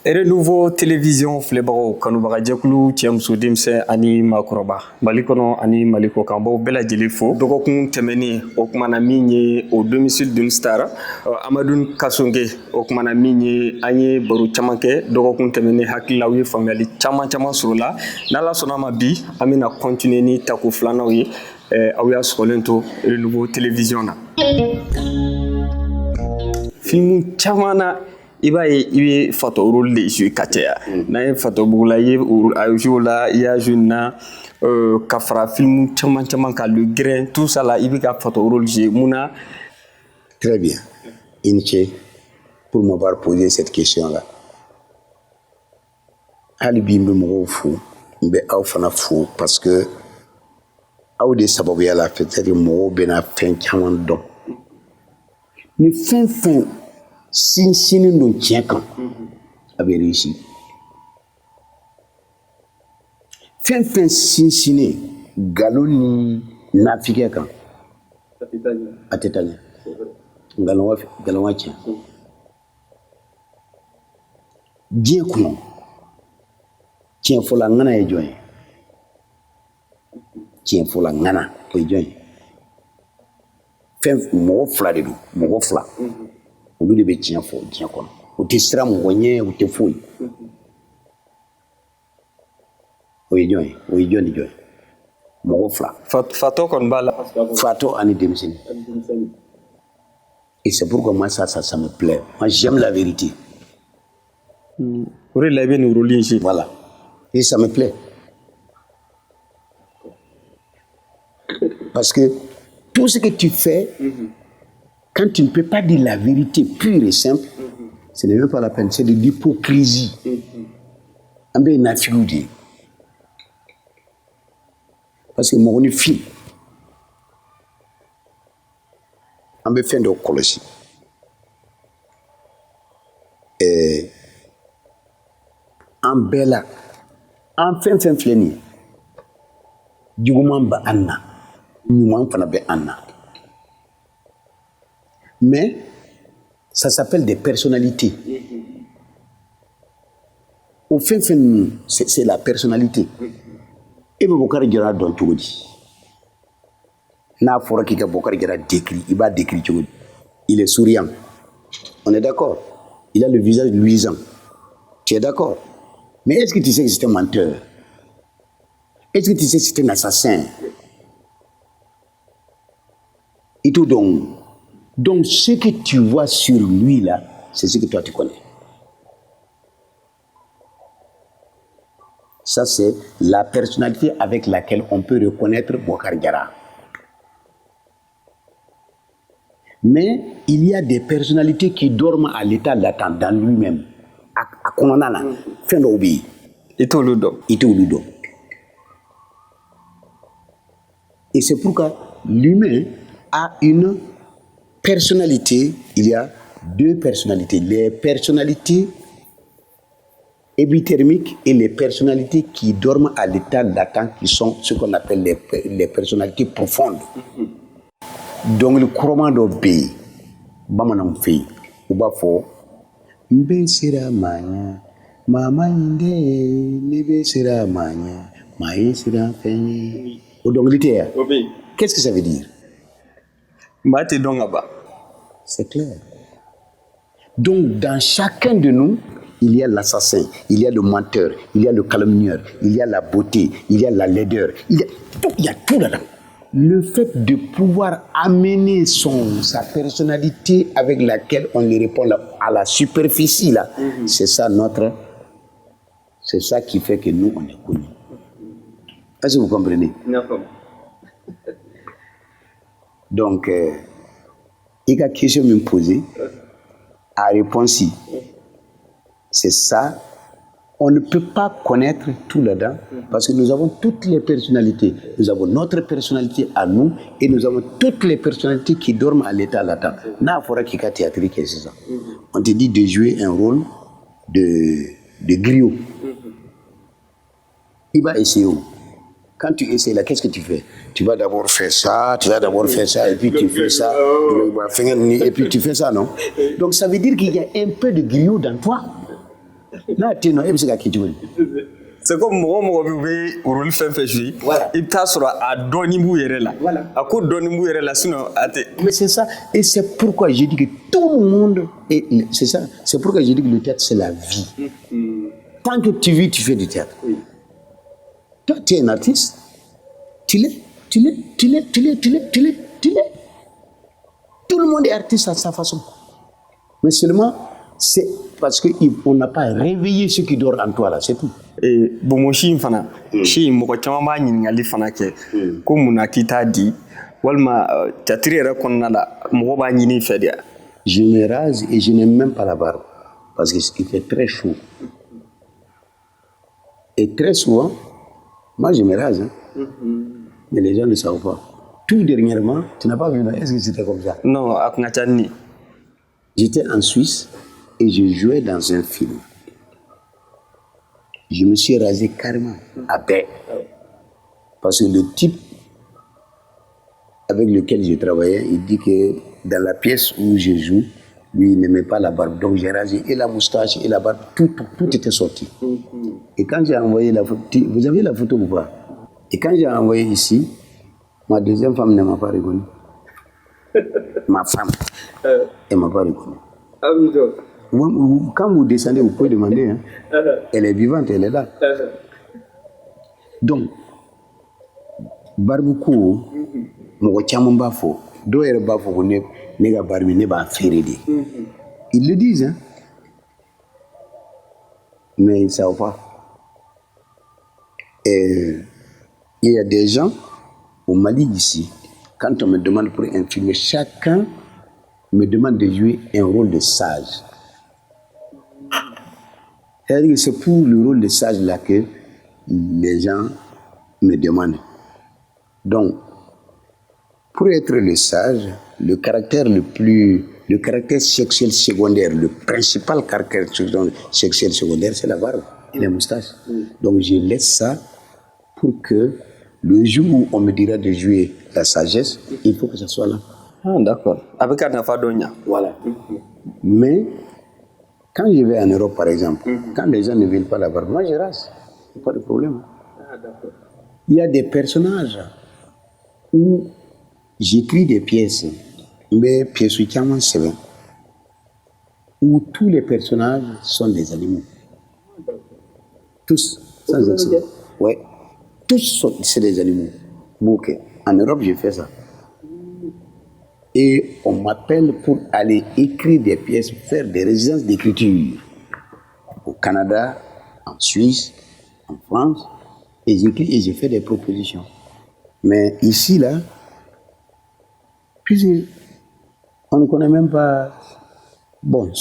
Renouveau télévision filɛbagaw kanubaga jɛkulu cɛ muso denmisɛn ani maakɔrɔba mali kɔnɔ ani mali kɔ kan b'aw bɛɛ lajɛlen fo dɔgɔkun tɛmɛnen o kumana min ye au domicile d'une star Amadou Kasonge o kumana min ye an ye baro caman kɛ dɔgɔkun tɛmɛnen hakililaw ye faamuyali caman sɔrɔ la n'ala sɔnna ma bi an bɛna continuer ni tako filanaw ye aw y'a sɔgɔlen to renouveau télévision na film caman na i b'a ye i bɛ Fato rôle de jouer ka caya n'an ye Fato bugula i ye a joué la i y'a joué na ka fara film caman kan le grain tout ça là i bɛ ka Fato rôle jouer mun na. Très bien, Inche, pour m'avoir posé cette question là. hali bi n bɛ mɔgɔw fo n bɛ aw fana fo parce que aw de sababuya la peut-être mɔgɔw bɛna fɛn caman dɔn ni fɛn sinsinnen don tiɲɛ kan a bɛ réussir fɛn sinsinnen nkalon ni nafigɛ kan a tɛ taa ɲɛ nkalon ka tiɲɛ diɲɛ kɔnɔ tiɲɛ fɔla ŋana ye jɔn ye tiɲɛ fɔla ŋana o ye jɔn ye fɛn mɔgɔ fila de don mɔgɔ fila olu de bɛ tiɲɛ fɔ diɲɛ kɔnɔ u tɛ siran mɔgɔ ɲɛ u tɛ foyi o ye jɔn ye o ye jɔn ni jɔn ye mɔgɔ fila Fato kɔni b'a la Fato ani denmisɛnnin et c'est pourquoi moi ça me plaît moi j'aime la vérité o de la i bɛ nin rôle in jouer voilà et ça me plaît parce que tout ce que tu fais quand tu ne peux pas dire la vérité pure et simple ce n'est même pas la peine c'est de l'hypocrisie an bɛ nafigiw de ye parce que mɔgɔ ni fin an bɛ fɛn dɔ kɔlɔsi an bɛɛ la an fɛn filɛ nin ye juguman bɛ an na ɲuman fana bɛ an na mais ça s'appelle des personnalités o fɛn ninnu c'est la personnalité e bɛ Bokari Jara dɔn cogo di n'a fɔra k'i ka Bokari Jara décrit i b'a décrit cogo di il est souriant on est d'accord il a le visage luisant tu es d'accord mais est-ce que tu sais que c'est un menteur est-ce que tu sais que c'est un assassin et tout donc ce que tu vois sur lui là c'est ce que toi tu connais. Ça, c'est la personnalité avec laquelle on peut reconnaître Bokari Jara. Mais il y a des personnalités qui dorment à l'état latent dans lui-même. À kɔnɔna na, fɛn dɔw bɛ yen. I t'olu dɔn. I t'olu dɔn. Et c'est pourquoi l'humain a une personnalité. Il y a deux personnalités. Les personnalités épithermiques et les personnalités qui dorment à l'état latent, qui sont ce qu'on appelle les personnalités profondes. Donc le courant dɔ bɛ yen bamananw fɛ yen u b'a fɔ n bɛ siran maa ɲɛ maa ma ɲi de ye ne bɛ siran maa ɲɛ maa ye siran fɛn ye o dɔnkili tɛ yan. Qu'est-ce que ça veut dire? Maa tɛ dɔn ka ban. C'est clair. Donc dans chacun de nous il y a l'assassin, il y a le menteur, il y a le calomnieur, il y a la beauté, il y a la laideur, il y a tout là-dedans. Le fait de pouvoir amener sa personnalité avec laquelle on lui répond à la superficie là, c'est ça qui fait que nous on est connus. Est-ce que vous comprenez? Donc, il y a une question me poser, à réponse si. C'est ça. On ne peut pas connaître tout là-dedans parce que nous avons toutes les personnalités. Nous avons notre personnalité à nous et nous avons toutes les personnalités qui dorment à l'état latent. N'a pas qu'il y a théâtre qui est ça. On te dit de jouer un rôle de griot. Il va essayer où? Quand tu essaies là, qu'est-ce que tu fais? Tu vas d'abord faire ça, et puis tu fais ça, et puis tu fais ça, non? Donc ça veut dire qu'il y a un peu de griot dans toi. Là, tu n'as pas qui tu veux. C'est comme moi, je rôle fait jouer. Voilà. Il t'a sur à Donibou là. Voilà. À quoi Donibou là, sinon, Mais c'est ça. Et c'est pourquoi j'ai dit que tout le monde. C'est ça. C'est pourquoi j'ai dit que le théâtre, c'est la vie. Tant que tu vis, tu fais du théâtre. Oui. Toi, tu es un artiste. Tu l'es. Tout le monde est artiste à sa façon. Mais seulement, c'est parce qu'on n'a pas réveillé ce qui dort en toi là, c'est tout. Et bon, je fana, je moko chama ba nyingali fana ke ko muna kita di walma tatri ra konna la moko ba nyini fe dia. Je me rase et je n'aime même pas la barbe parce qu'il fait très chaud. Et très souvent, moi je me rase, hein. Mais les gens ne savent pas. Tout dernièrement, tu n'as pas vu, est-ce que c'était comme ça? Non, aknachani. J'étais en Suisse et je jouais dans un film. Je me suis rasé carrément à paix. Parce que le type avec lequel je travaillais, il dit que dans la pièce où je joue, lui, il n'aimait pas la barbe. Donc j'ai rasé et la moustache et la barbe, tout était sorti. Et quand j'ai envoyé la photo, vous avez la photo ou pas? Et quand j'ai envoyé ici, ma deuxième femme ne m'a pas reconnu. Ma femme, elle ne m'a pas reconnu. Quand vous descendez, vous pouvez demander. Hein. Elle est vivante, elle est là. Donc, Barboukou, mon chamon bafo, doyer bafo, nega barbi ne ba feredi. Ils le disent, hein. Mais ils ne savent pas. Et il y a des gens au Mali ici, quand on me demande pour un film, chacun me demande de jouer un rôle de sage. C'est-à-dire que c'est pour le rôle de sage là que les gens me demandent. Donc, pour être le sage, le caractère sexuel secondaire, le principal caractère sexuel secondaire, c'est la barbe et les moustaches. Donc, je laisse ça pour que le jour où on me dira de jouer la sagesse, il faut que ça soit là. Ah, d'accord. Avec un Fadonia. Voilà. Mais, quand je vais en Europe, par exemple, quand les gens ne veulent pas la barbe, moi je rase. Pas de problème. Ah, d'accord. Il y a des personnages où j'écris des pièces, mais pièces où tous les personnages sont des animaux. Tous, sans exception. Ouais. Tous c'est des animaux. Ok. En Europe, je fais ça. Et on m'appelle pour aller écrire des pièces, faire des résidences d'écriture. Au Canada, en Suisse, en France. Et j'écris et je fais des propositions. Mais ici, là, puis on ne connaît même pas, bon,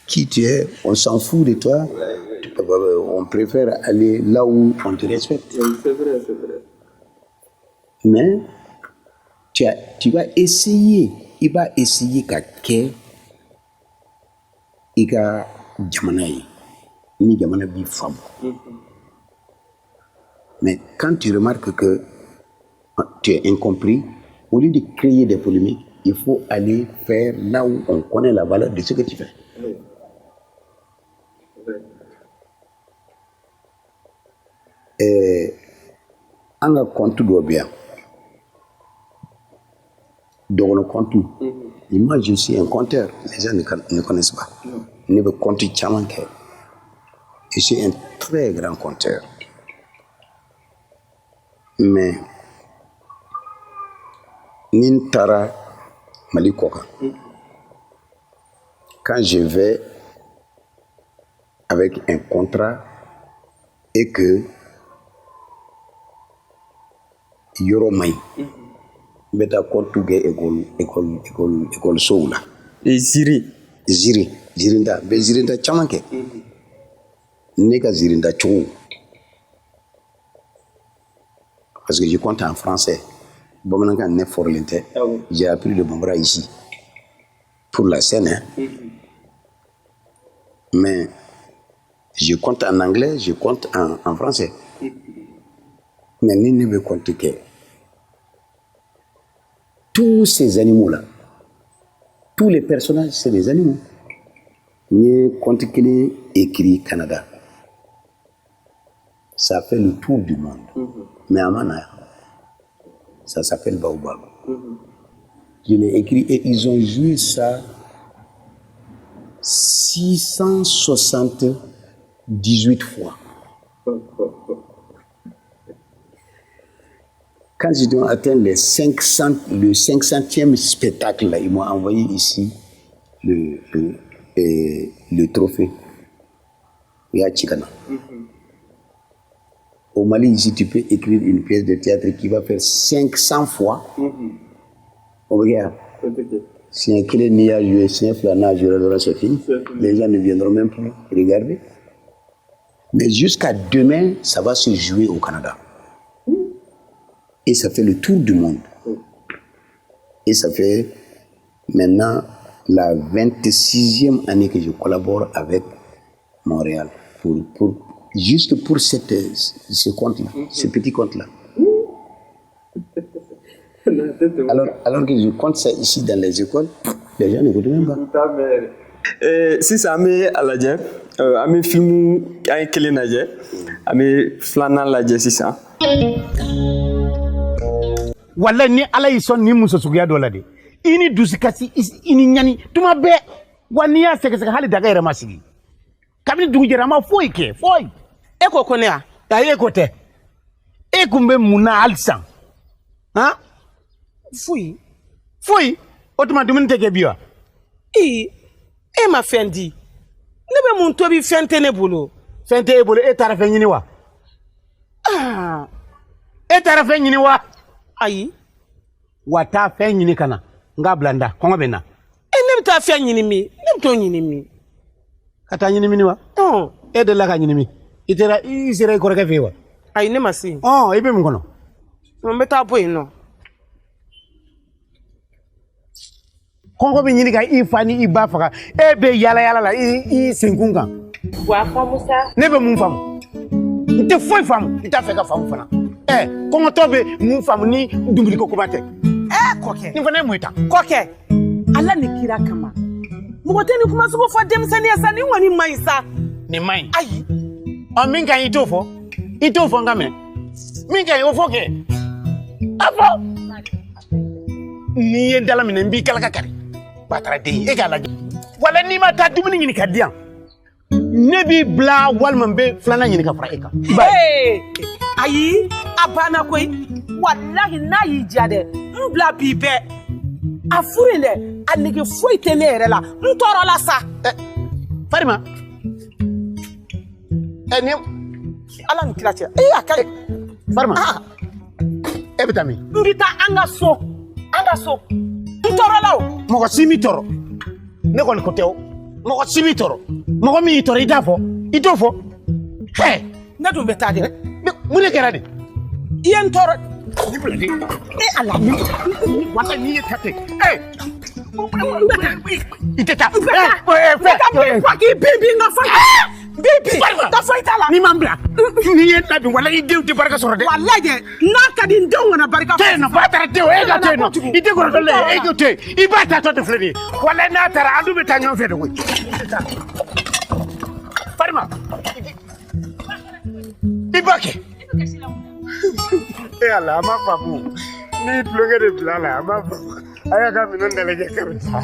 qui tu es, on s'en fout de toi. On préfère aller là où on te respecte. Oui, c'est vrai, c'est vrai. Mais tu vas essayer, il va essayer qu'à qu'est, il a jamanaï, ni jamana bi femme. Mais quand tu remarques que tu es incompris, au lieu de créer des polémiques, il faut aller faire là où on connaît la valeur de ce que tu fais. Oui. Et on a compte doit bien. Donc le compte. Et moi je suis un compteur. Les gens ne connaissent pas. Je veux compter Tchamanké. Je suis un très grand compteur. Mais Nintara Malikoka. Quand je vais avec un contrat et que Yoromai, beta kontuge école soula. Et Zirinda, be zirinda chamanke. Neka zirinda chou. Parce que je compte en français. Bomananga ne forlente. J'ai appris le bambara ici. Pour la scène, hein. Mais je compte en anglais, je compte en français. Mais ni ne veut compter que tous ces animaux-là, tous les personnages, c'est des animaux. Ni compte qu'il est écrit Canada. Ça fait le tour du monde. Mais à Mana, ça s'appelle Baobab. Je l'ai écrit et ils ont joué ça 678 fois. Quand ils ont atteint le 500e spectacle, là, ils m'ont envoyé ici le trophée. Il y a Chikana. Au Mali, ici, tu peux écrire une pièce de théâtre qui va faire 500 fois. On regarde. Si un clé n'y a joué, si un flanc a joué, c'est fini. Les gens ne viendront même plus regarder. Mais jusqu'à demain, ça va se jouer au Canada. Et ça fait le tour du monde. Et ça fait maintenant la 26e année que je collabore avec Montréal. Juste pour ce compte-là, ce petit compte-là. Alors que je compte ça ici dans les écoles, les gens n'écoutent même pas. Si ça met à la dieu, à mes films, à un clé nager, à mes flanants la dieu, c'est ça. Wala ni ala yi son ni muso suguya dɔ la de I ni dusukasi I ni ɲani tuma bɛɛ wa n'i y'a sɛgɛsɛgɛ hali daga yɛrɛ ma sigi kabini dugu jɛra a ma foyi kɛ foyi e ko ko ne ya ayi e ko tɛ e kun bɛ mun na hali sisan han foyi o tuma dumuni tɛ kɛ bi wa e ma fɛn di ne bɛ mun tobi fɛn tɛ ne bolo fɛn tɛ e bolo e taara fɛn ɲini wa e taara fɛn ɲini wa ayi wa taa fɛn ɲini ka na n k'a bila n da kɔngɔ bɛ n na ne bɛ taa fɛn ɲini min ne bɛ t'o ɲini min ka taa ɲini mini wa e delila ka ɲini min I sera I kɔrɔkɛ fɛ yen wa ayi ne ma se yen I bɛ mun kɔnɔ n bɛ taa bɔ yen nɔ kɔngɔ bɛ ɲini ka I fa ni I ba faga e bɛ yala yala la I senkun kan wa faamu sa ne bɛ mun faamu n tɛ foyi faamu n t'a fɛ ka faamu fana kɔngɔtɔ bɛ mun faamu ni dumuni ko kuma tɛ kɔkɛ nin fana ye mun ye tan kɔkɛ ala ni kira kama mɔgɔ tɛ ni kuma sugu fɔ denmisɛnniya sa ni ŋɔni man ɲi sa nin man ɲi ayi min ka ɲi I t'o fɔ n ka minɛ min ka ɲi o fɔ kɛ a fɔ n'i ye n dala minɛ n b'i kala ka kari ba taara den ye e k'a lajɛ wala n'i ma taa dumuni ɲini ka di yan ne b'i bila walima n bɛ filanan ɲini ka fara e kan ayi a banna koyi walahi n'a y'i diya dɛ n bila bi bɛɛ a furu in dɛ a nege foyi tɛ ne yɛrɛ la n tɔɔrɔ la sa Farima ni ala ni kira cɛ a ka Farima e bɛ taa min n bɛ taa an ka so n tɔɔrɔ la o mɔgɔ si m'i tɔɔrɔ ne kɔni ko tɛ o mɔgɔ si m'i tɔɔrɔ mɔgɔ min y'i tɔɔrɔ I t'a fɔ I t'o fɔ ne dun bɛ taa dɛ mun de kɛra de I ye n tɔɔrɔ ni bila de ala wala n'i ye ta ten I tɛ taa fɔ k'i bin ka fɔ ka fɔ I t'a la n'i ma n bila n'i ye ta bin wala I denw tɛ barika sɔrɔ dɛ walahi dɛ n'a ka di n denw kana barika to yen nɔ ba taara ten o e ka to yen nɔ I tɛ kɔrɔtɔ la e ka to yen I b'a ta tɔ tɛ filɛ de ye wala n'a taara an dun bɛ taa ɲɔgɔn fɛ de koyi Farima I b'a kɛ ala a ma faamu ni tulonkɛ de bila la a ma faamu a y'a ka minɛn dalajɛ ka bɛ taa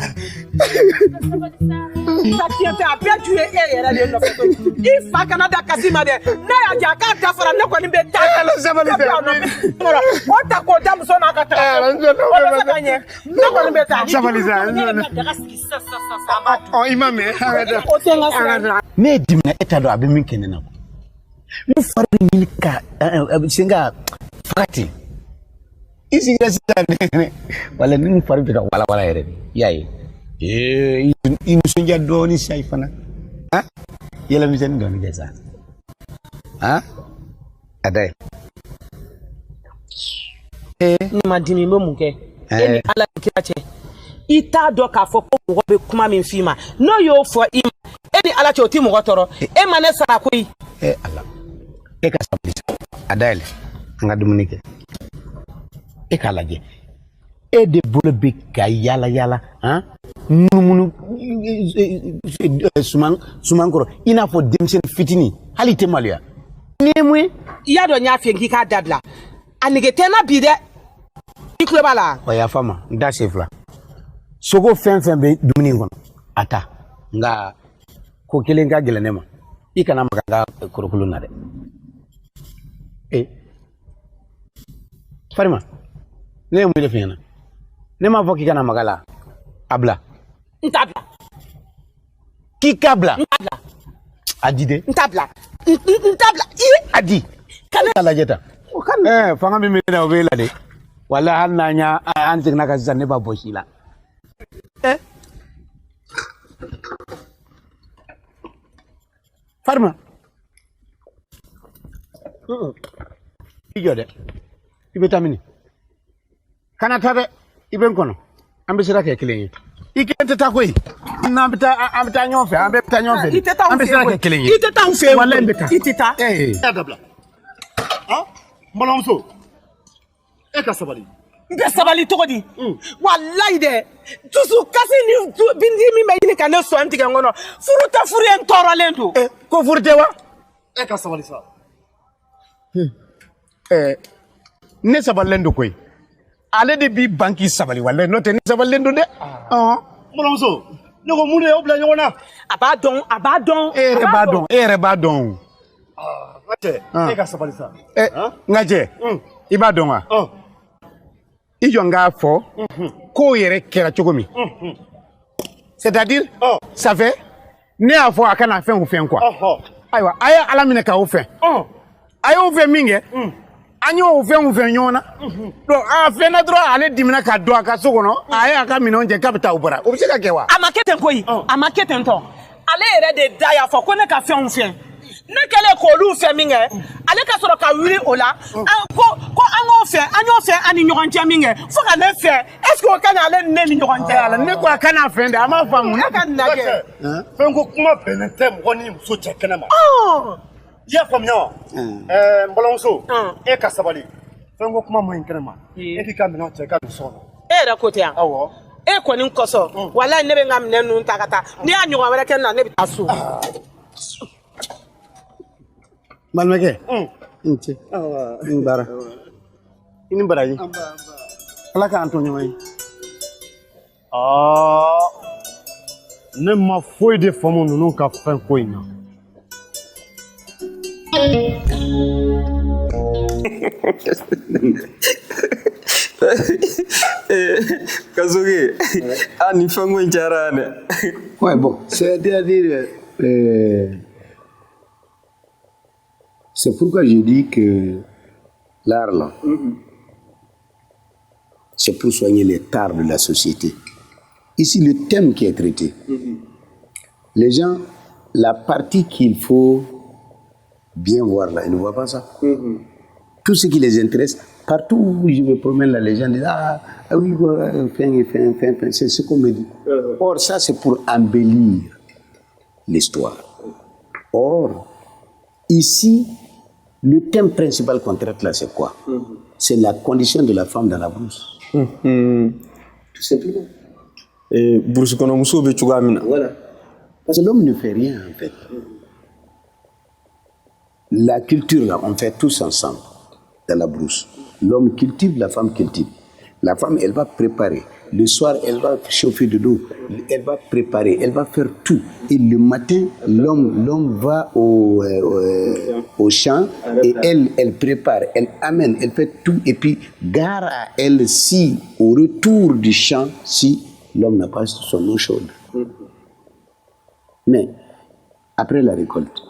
ta tiɲɛ tɛ a bɛɛ tun ye e yɛrɛ de nɔfɛ koyi I fa kana da kasi ma dɛ n'a y'a diya k'a dafara ne kɔni bɛ taa ala sabali tɛ o ta k'o da muso n'a ka taa o bɛ se ka ɲɛ ne kɔni bɛ taa sabali sa daga sigi sisan I ma mɛn o tɛ n ka sira ne ye dimina e t'a dɔn a bɛ min kɛ ne na n fari bɛ ɲini ka sen ka faga ten I sigira sisan wala ni n fari bɛ ka walawala yɛrɛ de I y'a ye I nisɔndiya dɔɔnin sisan I fana yɛlɛmisɛnnin dɔɔnin kɛ sa a da ye ne ma dimi n bɛ mun kɛ e ni ala ni kira cɛ I t'a dɔn k'a fɔ ko mɔgɔ bɛ kuma min f'i ma n'o y'o fɔ I ma e ni ala cɛ o tɛ mɔgɔ tɔɔrɔ e ma ne sara koyi ala e ka sabali a dayɛlɛ an ka dumuni kɛ e k'a lajɛ e de bolo bɛ ka yala yala munumunu suman kɔrɔ i n'a fɔ denmisɛnnin fitinin hali i tɛ maloya ni ye mun ye i y'a dɔn n y'a fɛ k'i k'a dabila a nege tɛ n na bi dɛ i tulo b'a la o y'a faamu n da sen fila sogo fɛn fɛn bɛ dumuni in kɔnɔ a ta nka ko kelen ka gɛlɛn ne ma i kana maga n ka korokolo na dɛ Farima ne ye mun de f'i ɲɛna ne m'a fɔ k'i kana maga la a bila n t'a bila k'i k'a bila n t'a bila a di dɛ n t'a bila n t'a bila a di k'ale k'a lajɛ tan fanga min bɛ ne na o b'e la dɛ wala hali n'an y'a an seginna kan sisan ne b'a bɔ si la Farima i jɔ dɛ i bɛ taa mini kana taa dɛ i bɛ n kɔnɔ an bɛ sira kɛ kelen ye i kelen tɛ taa koyi n'an bɛ taa ɲɔgɔn fɛ an bɛ taa ɲɔgɔn fɛ i tɛ taa an bɛ sira kɛ kelen ye i tɛ taa n fɛ yen walayi n bɛ taa i tɛ taa e dabila n balimamuso e ka sabali n tɛ sabali cogo di walayi dɛ dusukasi ni bindi min bɛ ɲini ka ne sɔn tigɛ n kɔnɔ furu tɛ furu ye n tɔɔrɔlen don ko furu tɛ wa e ka sabali sa ne sabalilen don koyi ale de b'i ban k'i sabali walayi n'o tɛ ne sabalilen don dɛ n balimamuso ne ko mun de y'aw bila ɲɔgɔn na a b'a dɔn a b'a dɔn e yɛrɛ b'a dɔn n ka cɛ e ka sabali sa n ka cɛ i b'a dɔn wa i jɔ n k'a fɔ k'o yɛrɛ kɛra cogo min c'est-à-dire ça fait ne y'a fɔ a kana fɛn o fɛn quoi ayiwa a ye ala minɛ k'aw fɛn a y'o fɛn min kɛ an y'o fɛn o fɛn ɲɔgɔn na donc a fɛnna dɔrɔn ale dimina ka don a ka so kɔnɔ a ye a ka minɛnw cɛ k'a bɛ taa o bara o bɛ se ka kɛ wa a ma kɛ ten koyi a ma kɛ ten tɔ ale yɛrɛ de da y'a fɔ ko ne ka fɛnw fɛn ne kɛlen k'olu fɛn min kɛ ale ka sɔrɔ ka wuli o la ko an y'o fɛn an ni ɲɔgɔn cɛ min kɛ fo ka ne fɛn est ce que o ka ɲi ale ni ne ni ɲɔgɔn cɛ ala ne ko a kana fɛn dɛ a m'a faamu ne ka lajɛ fɛn ko kuma bɛnnen tɛ mɔgɔ ni muso cɛ kɛnɛ ma i y'a faamuya wa n balimamuso e ka sabali fɛn ko kuma man ɲi kɛnɛ ma e k'i ka minɛnw cɛ ka don so kɔnɔ e yɛrɛ ko tɛ yan awɔ e kɔni kɔsɔn walayi ne bɛ n ka minɛn ninnu ta ka taa n'i y'a ɲɔgɔn wɛrɛ kɛ n na ne bɛ taa so balimakɛ n ce n bara i ni baraji ala k'an to ɲɔgɔn ye ne ma foyi de faamu ninnu ka fɛn ko in na Kazoge, ni fɛn ko in cayara yan dɛ. Ouais, bon, c'est-à-dire, c'est pourquoi je dis que l'art, là, c'est pour soigner les tares de la société. Ici, le thème qui est traité, les gens, la partie qu'il faut bien voir là, ils ne voient pas ça. Tout ce qui les intéresse, partout où je me promène là, les gens disent ah oui, fin, c'est ce qu'on me dit. Or, ça, c'est pour embellir l'histoire. Or, ici, le thème principal qu'on traite là, c'est quoi? C'est la condition de la femme dans la brousse. Tout simplement. Et brousse kono muso be cogoya min na. Voilà. Parce que l'homme ne fait rien, en fait. La culture, là, on fait tous ensemble dans la brousse. L'homme cultive, la femme cultive. La femme, elle va préparer. Le soir, elle va chauffer de l'eau. Elle va préparer, elle va faire tout. Et le matin, l'homme va au champ et elle prépare, elle amène, elle fait tout. Et puis, gare à elle si, au retour du champ, si l'homme n'a pas son eau chaude. Mais, après la récolte,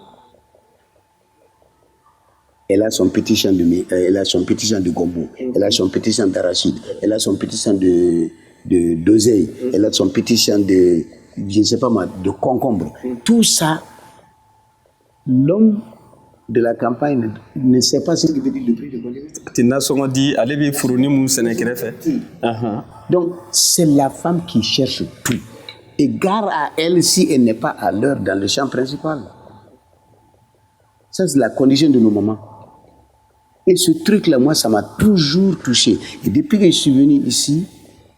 elle a son petit champ elle a son petit champ de gombo, elle a son petit champ d'arachide, elle a son petit champ d'oseille, elle a son petit champ de, je ne sais pas moi, de concombre. Tout ça, l'homme de la campagne ne sait pas ce qu'il veut dire le prix de condiments. Tina songo di ale be furuni mun sene kɛrɛfɛ. Donc, c'est la femme qui cherche tout. Et gare à elle si elle n'est pas à l'heure dans le champ principal. Ça, c'est la condition de nos mamans. Et ce truc-là, moi, ça m'a toujours touché. Et depuis que je suis venu ici,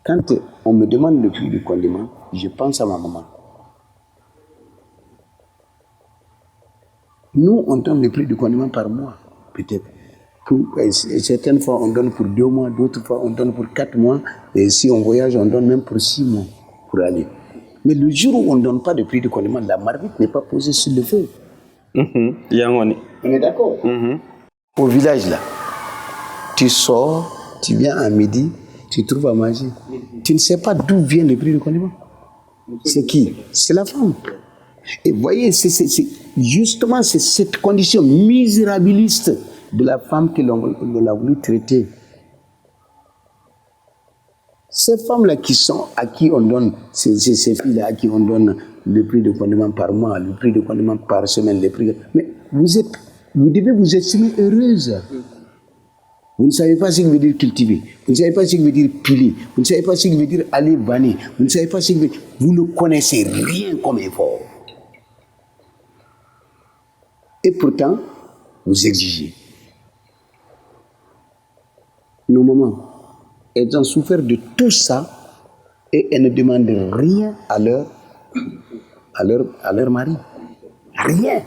quand on me demande le prix du condiment, je pense à ma maman. Nous, on donne le prix du condiment par mois, peut-être. Certaines fois, on donne pour 2 mois, d'autres fois, on donne pour 4 mois. Et si on voyage, on donne même pour 6 mois pour aller. Mais le jour où on ne donne pas de prix de condiment, la marmite n'est pas posée sur le feu. On est d'accord. Au village, là, tu sors, tu viens à midi, tu trouves à manger. Tu ne sais pas d'où vient le prix de condiment. C'est qui? C'est la femme. Et vous voyez, justement, c'est cette condition misérabiliste de la femme que l'on a voulu traiter. Ces femmes-là à qui on donne, ces filles-là à qui on donne le prix de condiment par mois, le prix de condiment par semaine, mais vous devez vous estimer heureuse. Vous ne savez pas ce que veut dire cultiver, vous ne savez pas ce que veut dire piler, vous ne savez pas ce que veut dire aller vanner, vous ne savez pas ce que veut dire... Vous ne connaissez rien comme effort. Et pourtant, vous exigez. Nos mamans, elles ont souffert de tout ça et elles ne demandent rien à leur mari. Rien.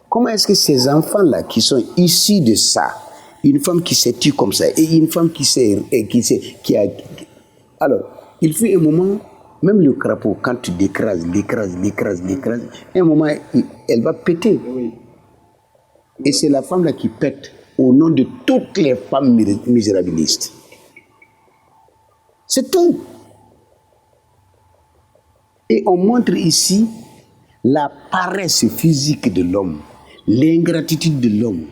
Comment est-ce que ces enfants-là qui sont issus de ça, une femme qui s'est tue comme ça et une femme qui a... Alors, il fait un moment, même le crapaud, quand tu l'écrases, un moment, elle va péter. Et c'est la femme-là qui pète au nom de toutes les femmes misérabilistes. C'est tout. Et on montre ici la paresse physique de l'homme, l'ingratitude de l'homme,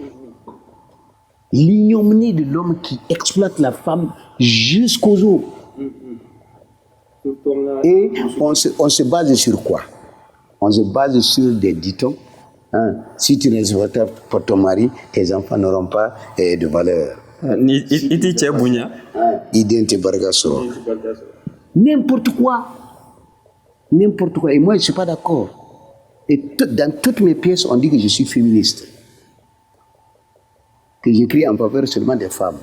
l'ignominie de l'homme qui exploite la femme jusqu'aux os. Et on se base sur quoi? On se base sur des dictons. Si tu ne respectes pas ton mari, tes enfants n'auront pas de valeur. N'importe quoi. N'importe quoi. Et moi, je ne suis pas d'accord. Et dans toutes mes pièces, on dit que je suis féministe. Que j'écris en faveur seulement des femmes.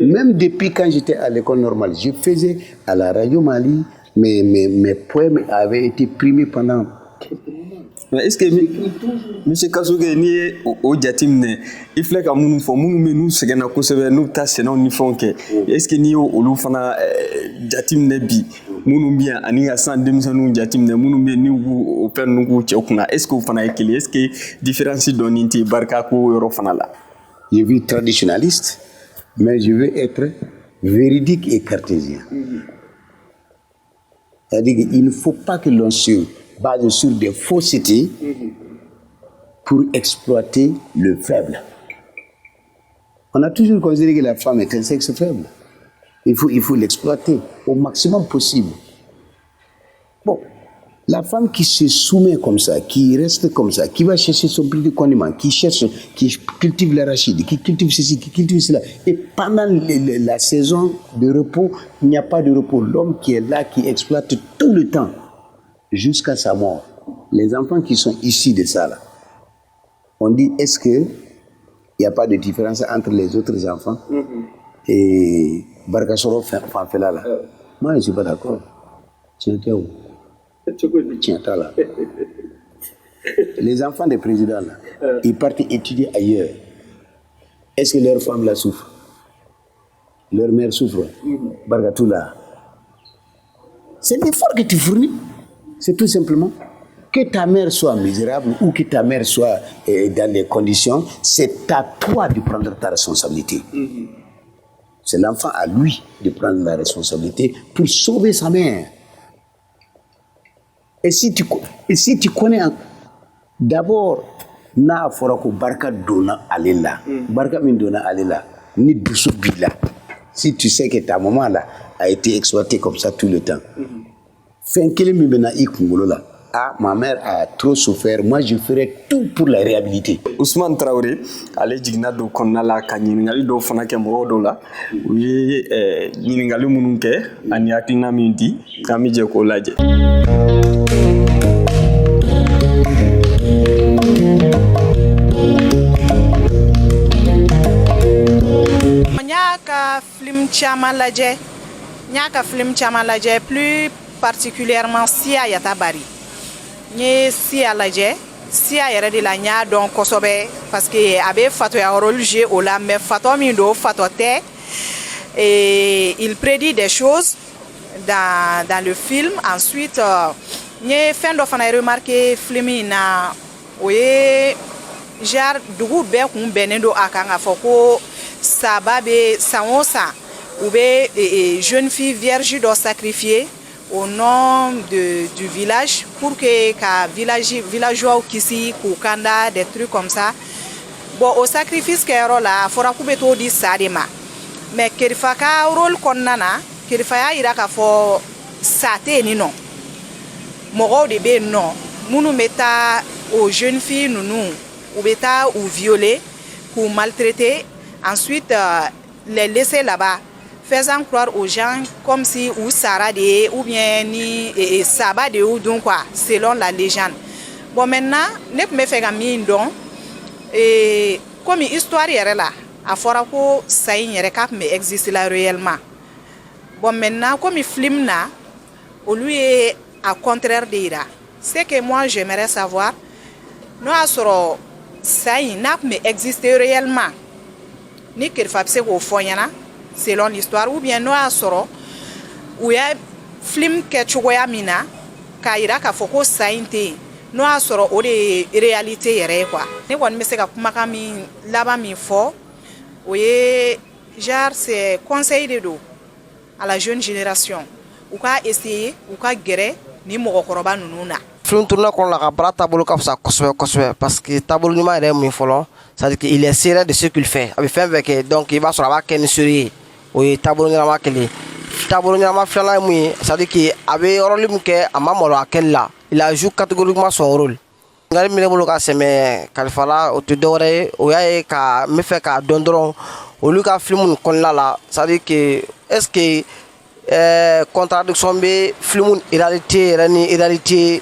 Même depuis quand j'étais à l'école normale, je faisais à la radio Mali, mes poèmes avaient été primés pendant... Mais est-ce que M. Kassoge ni o jatimne il faut que nous font nous segena ko sebe nous ta sena ni font que est-ce que ni olu fana jatimne bi munu bien ani ga san demisanu jatimne munu be ni o pen nu ci okuna est-ce que fana ekili est-ce que différence doninti barka ko yoro fana la je vis traditionnaliste mais je veux être véridique et cartésien. C'est-à-dire qu'il ne faut pas que l'on se base sur des faussetés pour exploiter le faible. On a toujours considéré que la femme est un sexe faible. Il faut l'exploiter au maximum possible. Bon, la femme qui se soumet comme ça, qui reste comme ça, qui va chercher son prix de condiment, qui cultive l'arachide, qui cultive ceci, qui cultive cela, et pendant la saison de repos, il n'y a pas de repos. L'homme qui est là, qui exploite tout le temps, jusqu'à sa mort. Les enfants qui sont issus de ça, là, on dit, est-ce qu'il n'y a pas de différence entre les autres enfants et Barkasoro Fanfela là? Moi, je ne suis pas d'accord. Tiens, où? Tiens, là. Les enfants des présidents, là, ils partent étudier ailleurs. Est-ce que leur femme la souffre? Leur mère souffre? Barkatou là. C'est l'effort que tu fournis. C'est tout simplement que ta mère soit misérable ou que ta mère soit dans les conditions, c'est à toi de prendre ta responsabilité. C'est l'enfant à lui de prendre la responsabilité pour sauver sa mère. Et si tu connais d'abord, na forako barka dona alela, barka min dona alela, ni douce bila. Si tu sais que ta maman là a été exploitée comme ça tout le temps. Ma mère a trop souffert, moi je ferai tout pour la réhabiliter. Ousmane Traoré, ale jigna do konnala ka ñiningali do fana ke mo do la wi ñiningali munun ke ani atina minti kami je ko laje. film caman lajɛ plus particulièrement Sia Yata Bari. Nye Sia lajɛ, Sia yɛrɛ de la n y'a dɔn kosɛbɛ parce que a bɛ fatoya rôle jouer o la mais fatɔ min don fatɔ tɛ. Et il prédit des choses dans le film. Ensuite, nye fɛn dɔ fana remarqué film in na o ye genre dugu bɛɛ kun bɛnnen don a kan k'a fɔ ko saba bɛ san o san ou bien jeune fille vierge doit sacrifier au nom du village pour que villageois kisi kukanda des trucs comme ça. Bon, au sacrifice kɛyɔrɔ la a fɔra k'u bɛ t'o di sa de ma mais Kerifa ka rôle kɔnɔna na Kerifa y'a yira k'a fɔ sa tɛ yen nɔ mɔgɔw de bɛ yen nɔ minnu bɛ taa o jeune fille ninnu u bɛ taa u violer k'u maltraiter ensuite les laisser là-bas faisant croire aux gens comme si ou sara de ou bien ni saba de ou donc quoi selon la légende. Bon maintenant ne me fait ka min don comme histoire yɛrɛ la a fɔra ko sa in yɛrɛ ka me existe la réellement. Bon maintenant comme film na olu ye à contraire de yira. C'est que moi j'aimerais savoir no a sɔrɔ sa in n'a me existe réellement ni Kerifa bɛ se k'o fɔ ɲɛna selon l'histoire ou bien no a sɔrɔ u ya film kɛ cogoya min na k'a yira k'a fɔ ko sa in tɛ yen no a sɔrɔ o de ye réalité yɛrɛ ye quoi. Ne kɔni bɛ se ka kumakan min laban min fɔ o ye genre c'est conseil de do à la jeune génération u ka essayer u ka gɛrɛ ni mɔgɔkɔrɔba ninnu na. Film tourné kɔnɔ la ka baara taabolo ka fisa kosɛbɛ kosɛbɛ parce que taabolo ɲuman yɛrɛ ye mun fɔlɔ c'est-à-dire qu'il est sérieux de ce qu'il fait a bɛ fɛn fɛn kɛ donc i b'a sɔrɔ a b'a kɛ ni sérieux ye o ye taabolo ɲɛnama kelen taabolo ɲɛnama filanan ye mun ye c'est-à-dire que a bɛ rôle min kɛ a ma malo a kɛli la il a joué catégoriquement son rôle. Ngali min bɛ bolo ka sɛmɛ Kalifa la o tɛ dɔwɛrɛ ye o y'a ye ka n bɛ fɛ k'a dɔn dɔrɔn olu ka film nin kɔnɔna la c'est-à-dire que est-ce que contradiction bɛ film réalité yɛrɛ ni réalité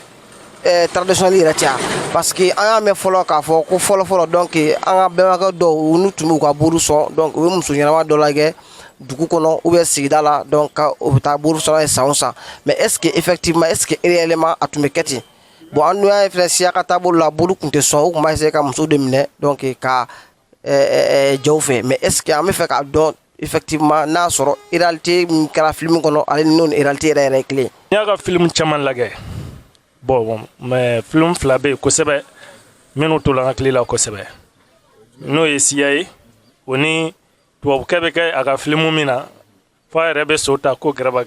traditionnelle yɛrɛ cɛ parce que an y'a mɛn fɔlɔ k'a fɔ ko fɔlɔ donc an ka bɛnbakɛ dɔw olu tun b'u ka buru sɔn donc u bɛ muso ɲɛnama dɔ lajɛ dugu kɔnɔ ou bien sigida la donc u bɛ taa buru sɔrɔ yen san o san mais est-ce que effectivement est-ce que réellement a tun bɛ kɛ ten bon an dun y'a ye fɛnɛ siya ka taabolo la buru tun tɛ sɔn u tun b'a essayer ka muso de minɛ donc ka jɛw fɛ mais est-ce que an bɛ fɛ k'a dɔn effectivement n'a sɔrɔ réalité min kɛra film kɔnɔ ale ni n'o ni réalité yɛrɛ ye kelen. N y'a ka film caman lajɛ bon mais film fila bɛ yen kosɛbɛ minnu tora n hakili la kosɛbɛ n'o ye siya ye o ni tubabukɛ bɛ kɛ a ka film min na fo a yɛrɛ bɛ so ta ko garaba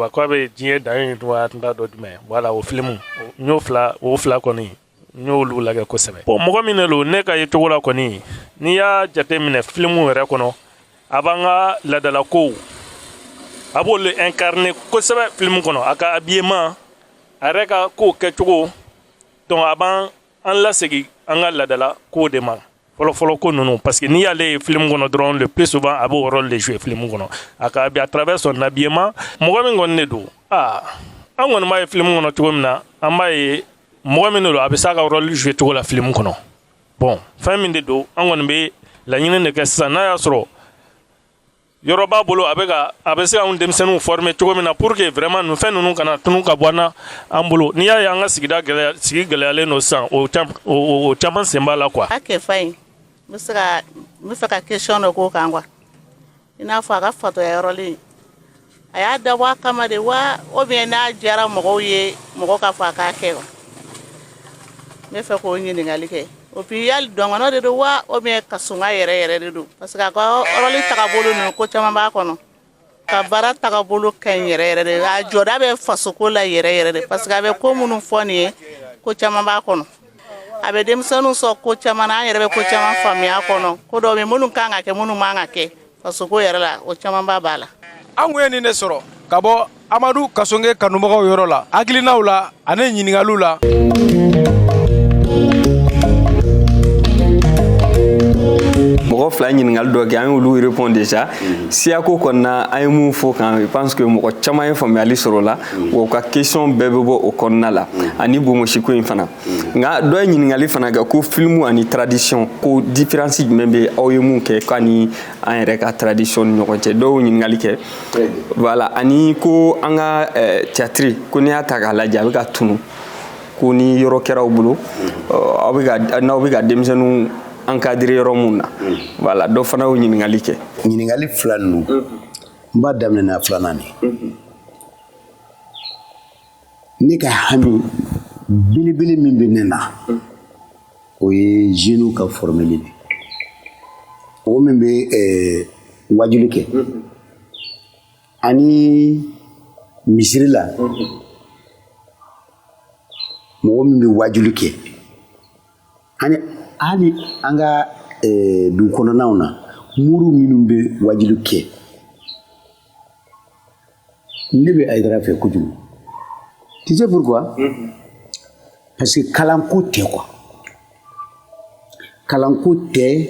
ko a bɛ diɲɛ dan ye tun t'a dɔ jumɛn voilà o film n y'o fila kɔni n y'olu lajɛ kosɛbɛ. bon mɔgɔ min de don ne ka ye cogo la kɔni n'i y'a jate minɛ film yɛrɛ kɔnɔ a b'an ka ladala kow a b'olu incarner kosɛbɛ film kɔnɔ a ka habillement a yɛrɛ ka kow kɛcogo donc a b'an lasegin an ka ladala kow de ma fɔlɔfɔlɔ ko ninnu parce que n'i y'ale ye film kɔnɔ dɔrɔn le plus souvent a b'o rôle de jouer film kɔnɔ a ka à travers son habillement mɔgɔ min kɔni de don an kɔni b'a ye film kɔnɔ cogo min na an b'a ye mɔgɔ min de don a bɛ se a ka rôle jouer cogo la film kɔnɔ bon fɛn min de don an kɔni bɛ laɲini de kɛ sisan n'a y'a sɔrɔ yɔrɔ b'a bolo a bɛ se ka anw denmisɛnninw former cogo min na pour que vraiment nin fɛn ninnu kana tunu ka bɔ an bolo n'i y'a ye an ka sigida sigi gɛlɛyalen don sisan o caman sen b'a la quoi. a kɛ fa in n bɛ fɛ ka question dɔ k'o kan quoi i n'a fɔ a ka fatɔya yɔrɔlen a y'a dabɔ a kama de wa ou bien n'a diyara mɔgɔw ye mɔgɔ k'a fɔ a k'a kɛ wa n bɛ fɛ k'o ɲininkali kɛ o puis yali dɔngɔnɔ de don wa ou bien kasunga yɛrɛ de don parce que a ka rôle tagabolo ninnu ko caman b'a kɔnɔ ka baara tagabolo ka ɲi yɛrɛ de a jɔda bɛ fasoko la yɛrɛ de parce que a bɛ ko minnu fɔ nin ye ko caman b'a kɔnɔ a bɛ denmisɛnninw sɔn ko caman na an yɛrɛ bɛ ko caman faamuya kɔnɔ ko dɔw bɛ minnu kan ka kɛ minnu man ka kɛ fasoko yɛrɛ la o caman b'a la. an kun ye nin de sɔrɔ ka bɔ Amadu Kasonge kanubagaw yɔrɔ la hakilinaw la ani ɲininkaliw la. mɔgɔ fila ɲininkali dɔ kɛ an y'olu répondre déjà siyako kɔni na an ye mun fɔ kan je pense que mɔgɔ caman ye faamuyali sɔrɔ o la wa u ka question bɛɛ bɛ bɔ o kɔnɔna la ani bonbonsiko in fana nka dɔ ye ɲininkali fana kɛ ko film ani tradition ko différence jumɛn bɛ aw ye mun kɛ k'ani an yɛrɛ ka tradition ni ɲɔgɔn cɛ dɔw ye ɲininkali kɛ voilà ani ko an ka théâtre ko n'i y'a ta k'a lajɛ a bɛ ka tunu ko ni yɔrɔ kɛra aw bolo n'aw bɛ ka denmisɛnninw encadrer yɔrɔ mun na voilà dɔ fana y'o ɲininkali kɛ ɲininkali fila ninnu n b'a daminɛ n'a filanan de ne ka hami belebele min bɛ ne na o ye jeunes ka formeli de o min bɛ wajuli kɛ ani misiri la mɔgɔ min bɛ wajuli kɛ ani hali an ka dugu kɔnɔnaw na muru minnu bɛ wajuli kɛ ne bɛ Hayidara fɛ kojugu tu sais pourquoi parce que kalanko tɛ quoi kalanko tɛ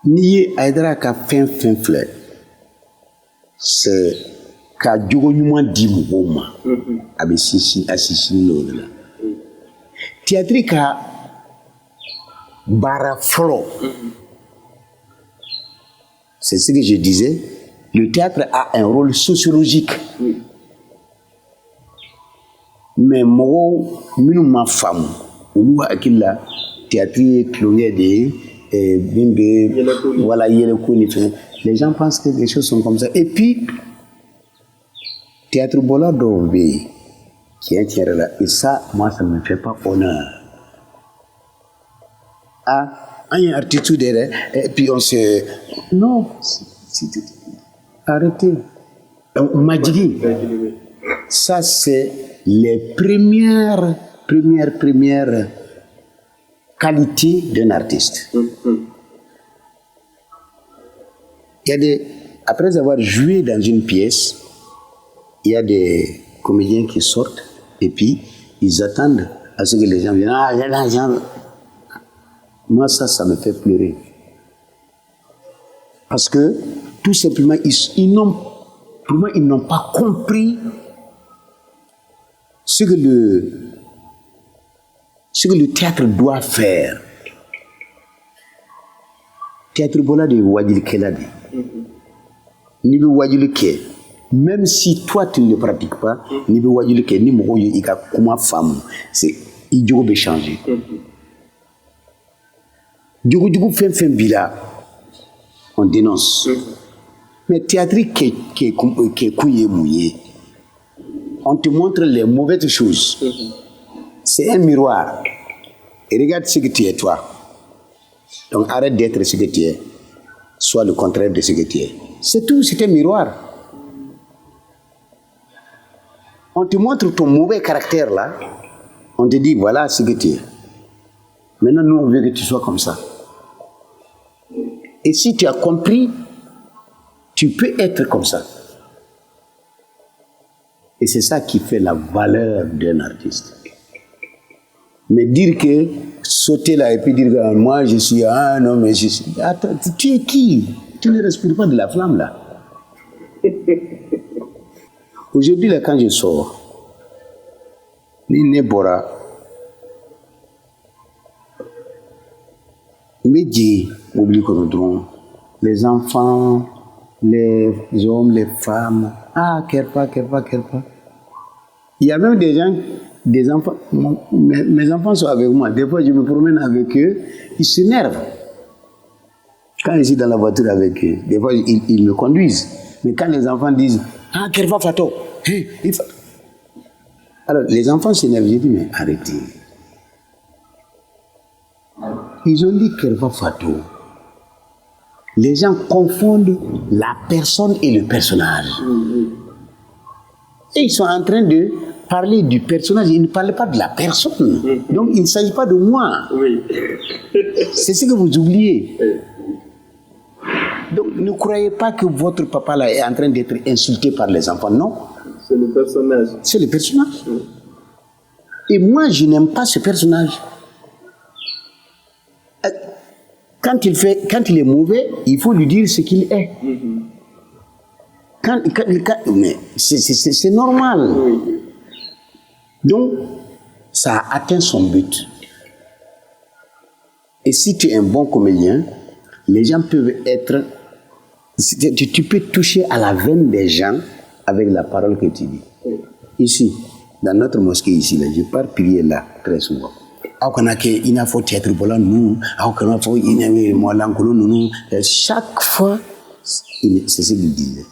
n'i ye Hayidara ka fɛn fɛn filɛ c'est ka jogo ɲuman di mɔgɔw ma a bɛ sinsin n'o de la théâtre ka baara fɔlɔ c'est ce que je disais le théâtre a un rôle sociologique mais mɔgɔw minnu ma faamu olu hakili la théâtre ye tulonkɛ de ye min bɛ voilà yɛlɛko ni fɛn les gens pensent que les choses sont comme ça et puis théâtre bɔla dɔw bɛ yen tiɲɛ tiɲɛ yɛrɛ la et ça moi ça me fait pas honneur ah an ye artiste de yɛrɛ et puis on se non arrêtez majigi ça c'est les premières qualités d'un artiste il y a des après avoir joué dans une pièce il y a des comédiens qui sortent et puis ils attendent à ce que les gens viennent. Ah, il y a l'argent. Moi, ça me fait pleurer. Parce que, tout simplement, pour moi, ils n'ont pas compris ce que le théâtre doit faire. Théâtre bola de wajil keladi. Ni be wajil ke. Même si toi tu ne le pratiques pas, ni be wajil ke ni mogo yi ka kuma femme, c'est idiogo be changer. Djogo fait bila, on dénonce. Mais théâtre qui est couillé mouillé, on te montre les mauvaises choses. C'est un miroir. Et regarde ce que tu es toi. Donc arrête d'être ce que tu es. Sois le contraire de ce que tu es. C'est tout, c'est un miroir. On te montre ton mauvais caractère là. On te dit voilà ce que tu es. Maintenant nous on veut que tu sois comme ça. Et si tu as compris, tu peux être comme ça. Et c'est ça qui fait la valeur d'un artiste. Mais dire que sauter là et puis dire que moi je suis un homme, mais je suis... Attends, tu es qui? Tu ne respires pas de la flamme là. Aujourd'hui là quand je sors, Bora, les enfants, les hommes, les femmes, ah, Kerpa. Il y a même des enfants, mes enfants sont avec moi. Des fois, je me promène avec eux, ils s'énervent. Quand je suis dans la voiture avec eux, des fois, ils me conduisent. Mais quand les enfants disent, ah, Kerpa Fato, alors, les enfants s'énervent, je dis, mais arrêtez. Ils ont dit Kerpa Fato. Les gens confondent la personne et le personnage. Et ils sont en train de parler du personnage, ils ne parlent pas de la personne. Donc il ne s'agit pas de moi. C'est ce que vous oubliez. Donc ne croyez pas que votre papa là est en train d'être insulté par les enfants. Non. C'est le personnage. C'est le personnage. Et moi, je n'aime pas ce personnage. quand il est mauvais, il faut lui dire ce qu'il est. Mais c'est normal. Donc, ça a atteint son but. Et si tu es un bon comédien, les gens peuvent être... Tu peux toucher à la veine des gens avec la parole que tu dis. Ici, dans notre mosquée ici, là, je pars prier là très souvent. Chaque fois, c'est ce qu'il disait.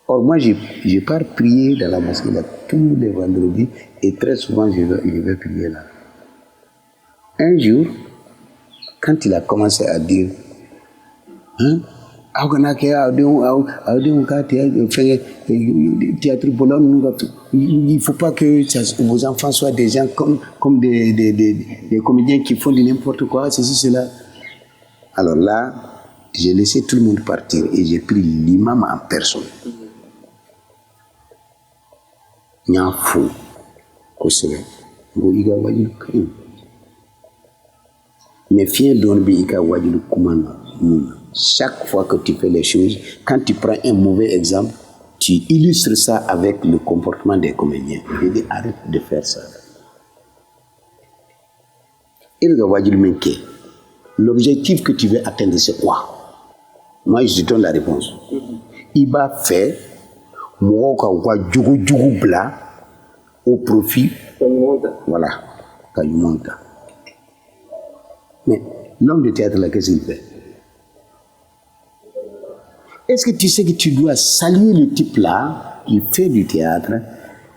Or, moi, je pars prier dans la mosquée là tous les vendredis et très souvent, je vais prier là. Un jour, quand il a commencé à dire, hein, il ne faut pas que vos enfants soient des gens comme des comédiens qui font de n'importe quoi, ceci, cela. Alors là, j'ai laissé tout le monde partir et j'ai pris l'imam en personne. Mais chaque fois que tu fais les choses, quand tu prends un mauvais exemple, tu illustres ça avec le comportement des comédiens. Je dis arrête de faire ça. Et l'objectif que tu veux atteindre, c'est quoi? Moi, je te donne la réponse. Il va faire au profit. Voilà. Mais l'homme de théâtre, là, qu'est-ce qu'il fait? Est-ce que tu sais que tu dois saluer le type-là qui fait du théâtre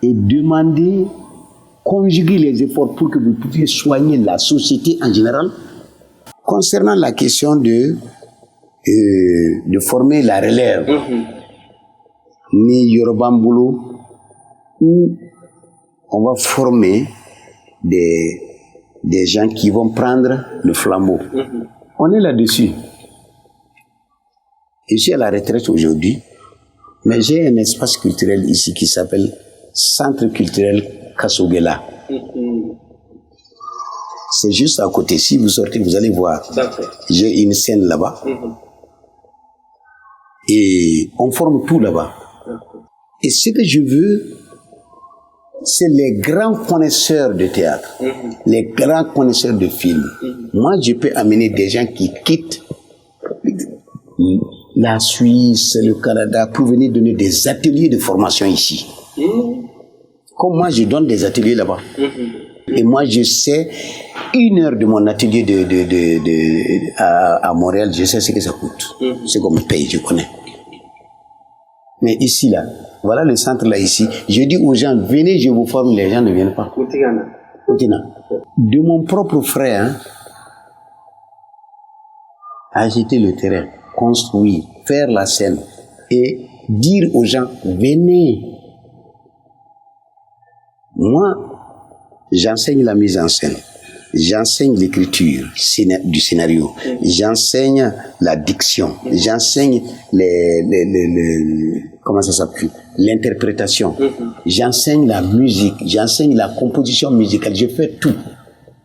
et demander, conjuguer les efforts pour que vous puissiez soigner la société en général? Concernant la question de former la relève, ni Yorobamboulou, où on va former des gens qui vont prendre le flambeau. On est là-dessus. Je suis à la retraite aujourd'hui, mais j'ai un espace culturel ici qui s'appelle Centre culturel Kasogela. C'est juste à côté. Si vous sortez, vous allez voir. J'ai une scène là-bas. Et on forme tout là-bas. Et ce que je veux, c'est les grands connaisseurs de théâtre, les grands connaisseurs de films. Moi, je peux amener des gens qui quittent la Suisse, le Canada, pour venir donner des ateliers de formation ici. Comme moi, je donne des ateliers là-bas. Et moi, je sais, 1 heure de mon atelier à Montréal, je sais ce que ça coûte. C'est comme paye, je connais. Mais ici, là, voilà le centre là, ici. Je dis aux gens, venez, je vous forme, les gens ne viennent pas. De mon propre frère, hein, acheter le terrain, construire, faire la scène et dire aux gens, venez. Moi, j'enseigne la mise en scène, j'enseigne l'écriture du scénario, j'enseigne la diction, j'enseigne comment ça s'appelle, l'interprétation, j'enseigne la musique, j'enseigne la composition musicale, je fais tout.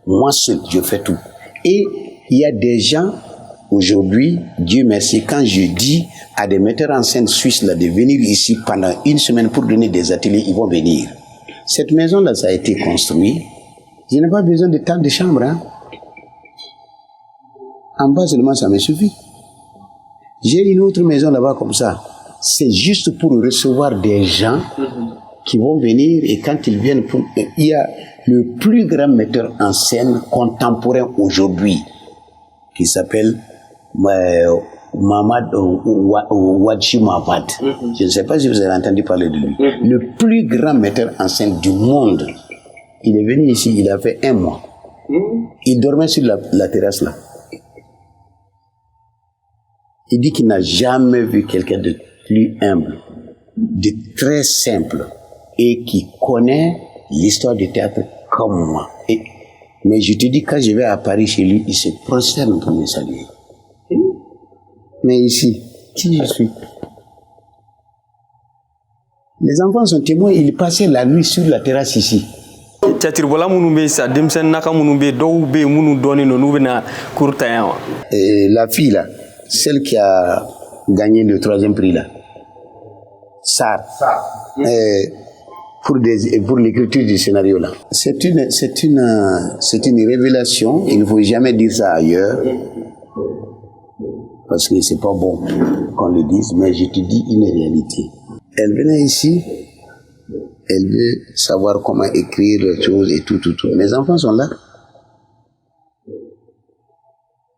Moi seul, je fais tout. Et il y a des gens, aujourd'hui, Dieu merci, quand je dis à des metteurs en scène suisses là, de venir ici pendant 1 semaine pour donner des ateliers, ils vont venir. Cette maison-là, ça a été construit. Je n'ai pas besoin de tant de chambres. Hein. En bas seulement, ça me suffit. J'ai une autre maison là-bas comme ça. C'est juste pour recevoir des gens qui vont venir et quand ils viennent, il y a le plus grand metteur en scène contemporain aujourd'hui qui s'appelle Mamad Wadji Mabad. Je ne sais pas si vous avez entendu parler de lui. Le plus grand metteur en scène du monde. Il est venu ici, il a fait 1 mois. Il dormait sur la terrasse là. Il dit qu'il n'a jamais vu quelqu'un de plus humble, de très simple et qui connaît l'histoire du théâtre comme moi. Mais je te dis, quand je vais à Paris chez lui, il se prosterne pour me saluer. Mais ici, qui je suis? Les enfants sont témoins, ils passaient la nuit sur la terrasse ici. Tchatirbola Mounoube, ça, Demsen Naka Mounoube, Doube, Mounou Doni, Nouvena, Courtayan. La fille là, celle qui a gagné le 3e prix là, Sar, pour l'écriture du scénario là. C'est une révélation, il ne faut jamais dire ça ailleurs, parce que c'est pas bon qu'on le dise, mais je te dis une réalité. Elle venait ici, elle veut savoir comment écrire les choses et tout. Mes enfants sont là.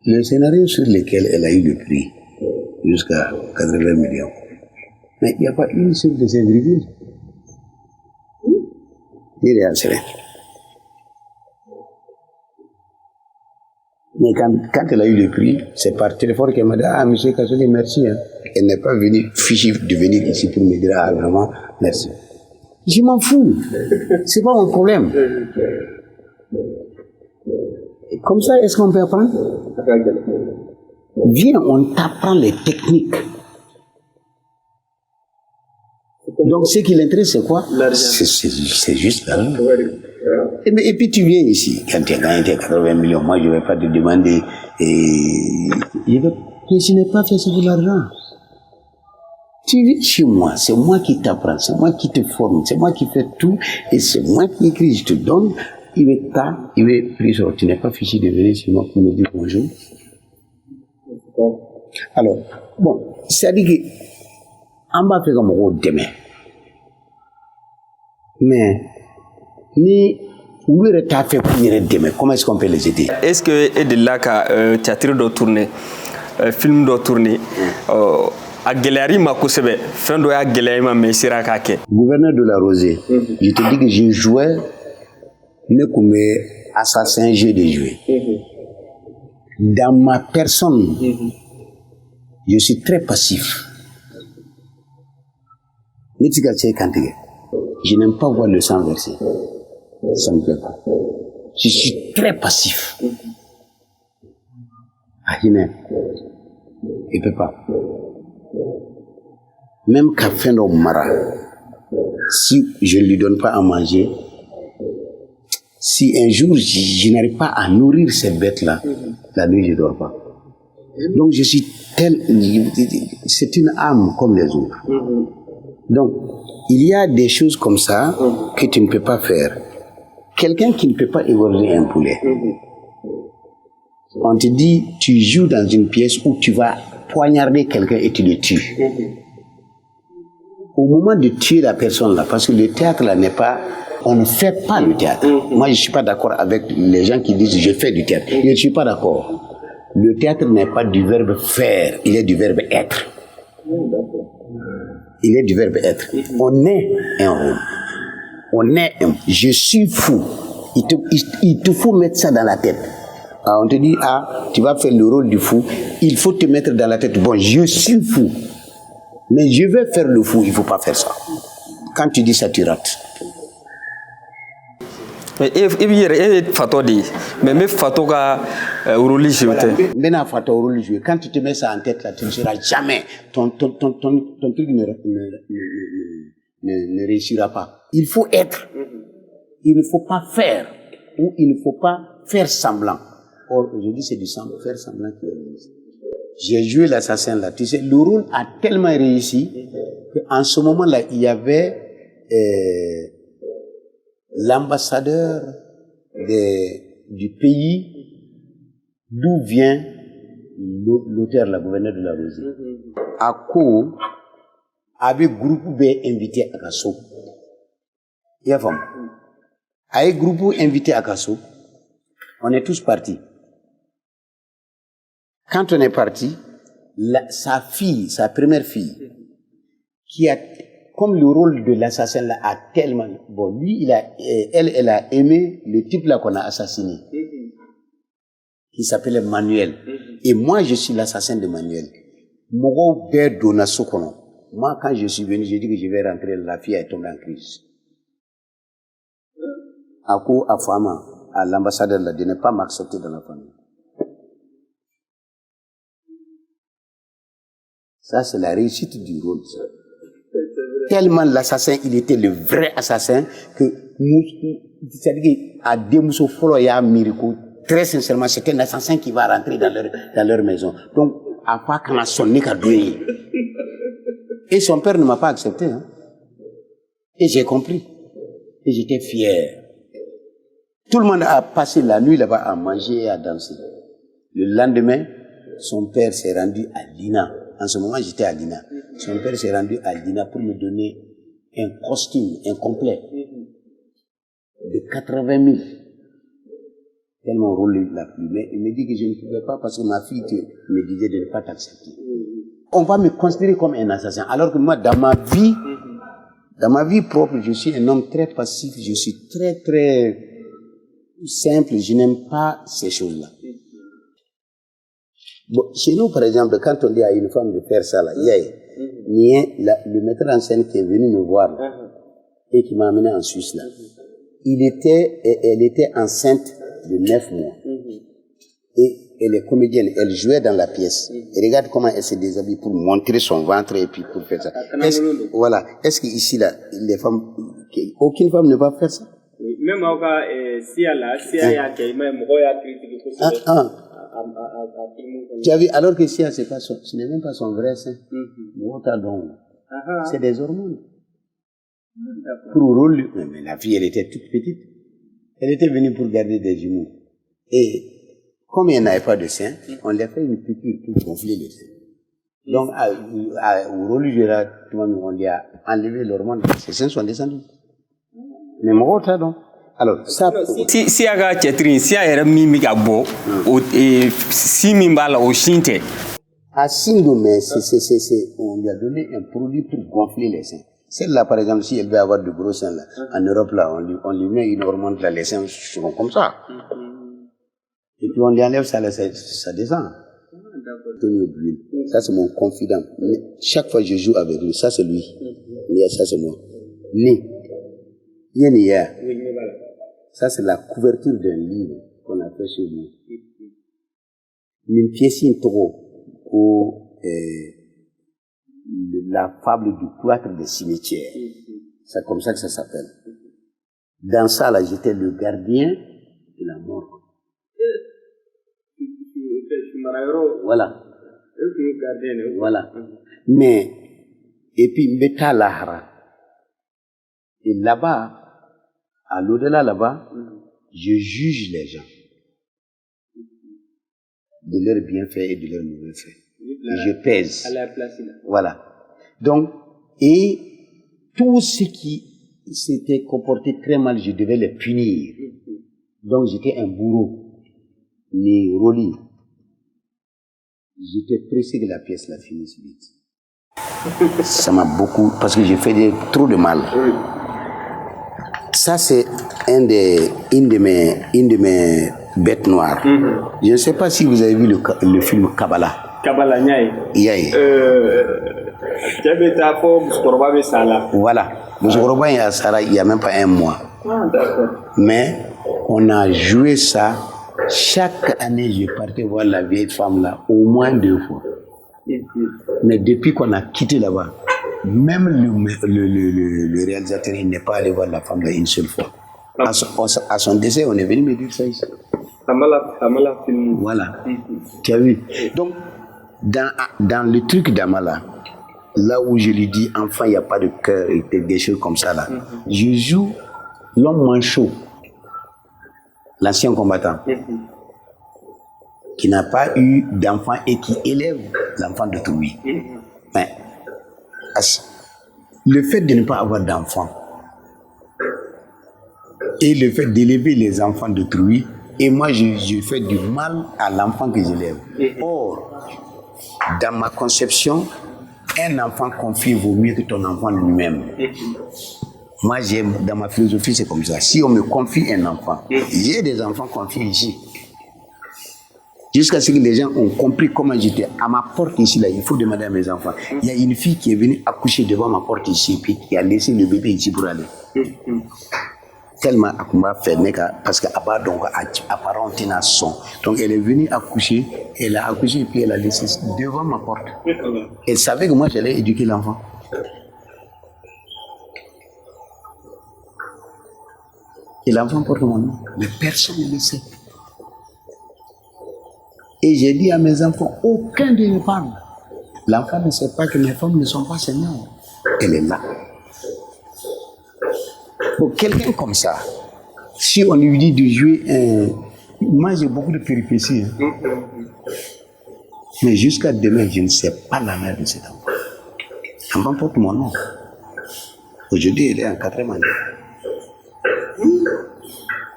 Le scénario sur lequel elle a eu le prix, jusqu'à 80 millions, mais il n'y a pas une seule de ces virgules. Il est assez. Mais quand elle a eu le prix, c'est par téléphone qu'elle m'a dit, ah, monsieur Kassouli, merci. Hein. Elle n'est pas venue fichue de venir ici pour me dire, ah, vraiment, merci. Je m'en fous. C'est pas mon problème. Et comme ça, est-ce qu'on peut apprendre? Viens, on t'apprend les techniques. Donc, ce qui l'intéresse, c'est quoi? C'est juste l'argent. Et puis, tu viens ici. Quand tu as gagné 80 millions, moi, je ne vais pas te demander. Je n'ai pas fait ça pour l'argent. Tu viens chez moi, c'est moi qui t'apprends, c'est moi qui te forme, c'est moi qui fais tout, et c'est moi qui écris, je te donne. Il est plus tu n'es pas fichu de venir chez moi pour me dire bonjour. Alors, bon, c'est-à-dire que, on va faire comme on demain. Mais, ni, où est-ce que fait pour demain? Comment est-ce qu'on peut les aider? Est-ce que, et de là, théâtre doit tourner, film doit tourner, a gɛlɛyari ma kosɛbɛ fɛn dɔ y'a gɛlɛya ma mais sera k'a kɛ. Gouverneur de la Rosée, je te dis que je jouais ne comme assassin jeu de jouer. Dans ma personne, je suis très passif. Je n'aime pas voir le sang verser. Ça ne me plaît pas. Je suis très passif. Il ne peut pas. Même café au mara, si je ne lui donne pas à manger, si un jour je n'arrive pas à nourrir cette bête-là, la nuit je ne dors pas. Donc je suis c'est une âme comme les autres. Donc il y a des choses comme ça que tu ne peux pas faire. Quelqu'un qui ne peut pas égorger un poulet, on te dit tu joues dans une pièce où tu vas poignarder quelqu'un et tu le tues. Au moment de tuer la personne là, parce que le théâtre là n'est pas, on ne fait pas le théâtre. Moi je ne suis pas d'accord avec les gens qui disent je fais du théâtre. Je ne suis pas d'accord. Le théâtre n'est pas du verbe faire, il est du verbe être. Il est du verbe être. On est un rôle. On est un. Je suis fou. Il te faut mettre ça dans la tête. Ah, on te dit, ah, tu vas faire le rôle du fou. Il faut te mettre dans la tête, bon, je suis fou. Mais je vais faire le fou, il ne faut pas faire ça. Quand tu dis ça, tu rates. Mais fato di, mais fato ka rôle joué. Maintenant, fato rôle joué. Quand tu te mets ça en tête là, tu ne seras jamais. Ton truc ne réussira pas. Il faut être. Il ne faut pas faire. Ou il ne faut pas faire semblant. Or, aujourd'hui, c'est du faire semblant qui est réussi. J'ai joué l'assassin là. Tu sais, le rôle a tellement réussi qu'en ce moment-là, il y avait l'ambassadeur du pays d'où vient l'auteur, la gouverneur de la Rosée. Ako avait groupe B invité à Kasso. Il y a femme. Avec groupe invité à Kasso, on est tous partis. Quand on est parti, sa fille, sa première fille, qui a, comme le rôle de l'assassin là, a tellement, bon, lui, elle a aimé le type là qu'on a assassiné, qui s'appelait Manuel. Et moi, je suis l'assassin de Manuel. Moi, quand je suis venu, j'ai dit que je vais rentrer, la fille est tombée en crise. Ako Afama, à l'ambassadeur là, de ne pas m'accepter dans la famille. Ça, c'est la réussite du rôle. Tellement l'assassin, il était le vrai assassin que c'est-à-dire à Demuso Folo et à Miriko, très sincèrement, c'est un assassin qui va rentrer dans leur maison. Donc, à quoi qu'on a sonné qu'à douiller. Et son père ne m'a pas accepté. Hein. Et j'ai compris. Et j'étais fier. Tout le monde a passé la nuit là-bas à manger et à danser. Le lendemain, son père s'est rendu à Lina. En ce moment, j'étais à Lina. Son père s'est rendu à Lina pour me donner un costume, un complet de 80 000. Tellement roulé la pluie. Mais il me dit que je ne pouvais pas parce que ma fille me disait de ne pas t'accepter. On va me considérer comme un assassin. Alors que moi, dans ma vie propre, je suis un homme très passif. Je suis très, très simple. Je n'aime pas ces choses-là. Bon, chez nous, par exemple, quand on dit à une femme de faire ça, là, le metteur en scène qui est venu me voir et qui m'a amené en Suisse, là, elle était enceinte de 9 mois. Et elle est comédienne, elle jouait dans la pièce. Et regarde comment elle se déshabille pour montrer son ventre et puis pour faire ça. Est-ce qu'ici, là, les femmes, aucune femme ne va faire ça? Oui, même si elle a tu as vu, alors que si ce n'est même pas son vrai sein. C'est des hormones. Mais la fille, elle était toute petite. Elle était venue pour garder des jumeaux. Et comme elle n'avait pas de sein, on lui a fait une piqûre pour gonfler le sein. Donc, au rôle on lui a enlevé l'hormone. Ses seins sont descendus. Mais mon donc. Alors, ça. Si y a Catherine, si y a Mimi Gabo, si Mimbala au Chinte. À Sindo, mais on lui a donné un produit pour gonfler les seins. Celle-là, par exemple, si elle veut avoir de gros seins, là, en Europe, là, on lui met une hormone, là, les seins seront comme ça. Et puis on lui enlève ça, là, ça descend. Ça, c'est mon confident. Mais chaque fois que je joue avec lui, ça, c'est lui. Ça, c'est moi. Ça, c'est la couverture d'un livre qu'on a fait chez nous. Une pièce trop, la fable du cloître des cimetières. C'est comme ça que ça s'appelle. Dans ça, là, j'étais le gardien de la mort. Voilà. Voilà. Mais, et puis, Mbeta Lahara. Et là-bas, à l'au-delà là-bas, je juge les gens de leurs bienfaits et de leurs mauvais faits. Et je pèse. Voilà. Donc, et tous ceux qui s'étaient comportés très mal, je devais les punir. Donc, j'étais un bourreau, ni Rolly. J'étais pressé que la pièce la finisse vite. Ça m'a beaucoup, parce que j'ai fait trop de mal. Ça, c'est une de mes bêtes noires. Je ne sais pas si vous avez vu le film Kabbalah. Kabbalah, Yaye. Voilà. Moussokoroba est à Sara il n'y a même pas un mois. Mais on a joué ça. Chaque année, je partais voir la vieille femme là, au moins 2 fois. Mais depuis qu'on a quitté là-bas, même le réalisateur, il n'est pas allé voir la femme là une seule fois. À son décès, on est venu me dire ça ici. Voilà. Tu as vu? Donc, dans le truc d'Amala, là où je lui dis, enfant, il n'y a pas de cœur et des choses comme ça là, je joue l'homme manchot, l'ancien combattant, qui n'a pas eu d'enfant et qui élève l'enfant d'autrui. Mais, le fait de ne pas avoir d'enfant et le fait d'élever les enfants d'autrui, et moi je fais du mal à l'enfant que j'élève. Or, dans ma conception, un enfant confié vaut mieux que ton enfant lui-même. Moi, dans ma philosophie, c'est comme ça. Si on me confie un enfant, j'ai des enfants confiés ici. Jusqu'à ce que les gens ont compris comment j'étais. À ma porte ici, là, il faut demander à mes enfants. Il y a une fille qui est venue accoucher devant ma porte ici, puis qui a laissé le bébé ici pour aller. Tellement Akuma fait, parce qu'Abba, donc, apparemment, n'a son. Donc, elle est venue accoucher, elle a accouché, puis elle a laissé devant ma porte. Elle savait que moi, j'allais éduquer l'enfant. Et l'enfant porte mon nom. Mais personne ne le sait. Et j'ai dit à mes enfants, aucun d'eux ne parle. L'enfant ne sait pas que mes femmes ne sont pas ses mères. Elle est là. Pour quelqu'un comme ça, si on lui dit de jouer un... Moi, j'ai beaucoup de péripéties. Hein. Mais jusqu'à demain, je ne sais pas la mère de cet enfant. L'enfant porte mon nom. Aujourd'hui, elle est en 4e année.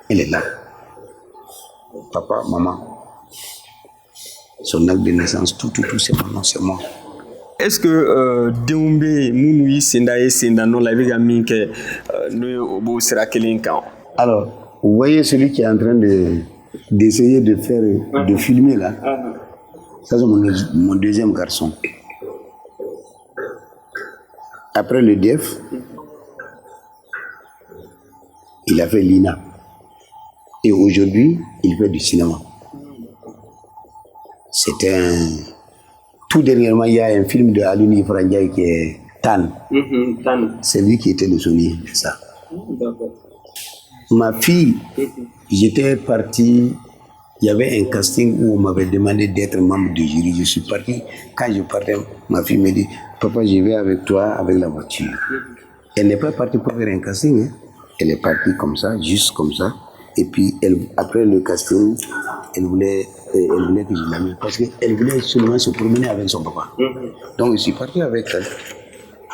Elle est là. Papa, maman. Son acte de naissance, tout, c'est mon nom, c'est moi. Est-ce que Deumbe Mounoui Sendaye Sendano la vie minke nous au sera quelqu'un quand? Alors, vous voyez celui qui est en train d'essayer de faire, de filmer là. Ça c'est mon deuxième garçon. Après le DEF, il a fait l'INA. Et aujourd'hui, il fait du cinéma. C'était un... Tout dernièrement, il y a un film de Alioune Ifrandiaye qui est Tan. C'est lui qui était le souvenir de ça. Ma fille, j'étais parti, il y avait un casting où on m'avait demandé d'être membre du jury. Je suis parti. Quand je partais, ma fille me dit, papa, je vais avec toi avec la voiture. Elle n'est pas partie pour faire un casting. Hein. Elle est partie comme ça, juste comme ça. Et puis, après le casting, elle voulait que je l'amène parce qu'elle voulait seulement se promener avec son papa. Donc, je suis parti avec elle.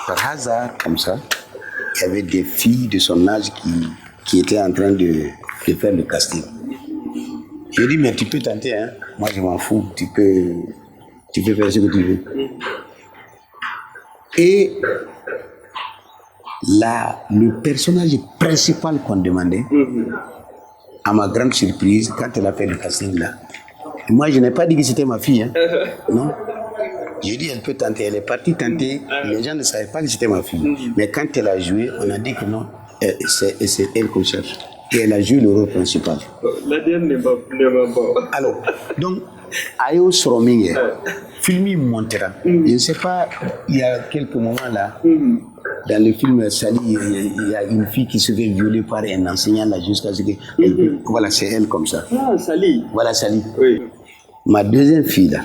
Par hasard, comme ça, il y avait des filles de son âge qui étaient en train de faire le casting. J'ai dit, mais tu peux tenter, hein. Moi, je m'en fous. Tu peux faire ce que tu veux. Et le personnage principal qu'on demandait, à ma grande surprise, quand elle a fait le casting là, moi je n'ai pas dit que c'était ma fille, hein. Non. J'ai dit elle peut tenter, elle est partie tenter, les gens ne savaient pas que c'était ma fille. Mais quand elle a joué, on a dit que non, c'est elle qu'on cherche. Et elle a joué le rôle principal. L'ADN n'est pas. Alors, donc, Ayo Soromingue, film montera. Je ne sais pas, il y a quelques moments là, dans le film Sali, il y a une fille qui se fait violer par un enseignant là jusqu'à ce que... Voilà, c'est elle comme ça. Ah, Sali. Voilà, Sali. Oui. Ma deuxième fille là,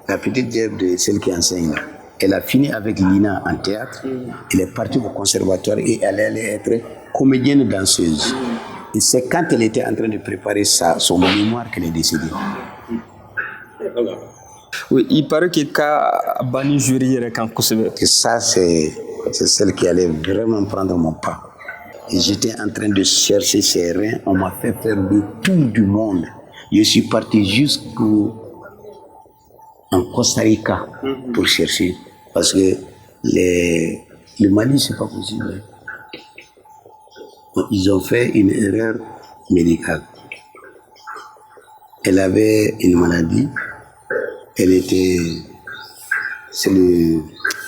la petite Dève de celle qui enseigne là, elle a fini avec Lina en théâtre. Elle est partie au conservatoire et elle allait être comédienne danseuse. Et c'est quand elle était en train de préparer son mémoire qu'elle est décédée. Oui, il paraît que quand Bani jury est quand que ça, c'est celle qui allait vraiment prendre mon pas. Et j'étais en train de chercher ses reins. On m'a fait faire le tour du monde. Je suis parti jusqu'en Costa Rica pour chercher. Parce que le Mali, c'est pas possible. Ils ont fait une erreur médicale. Elle avait une maladie. Elle était...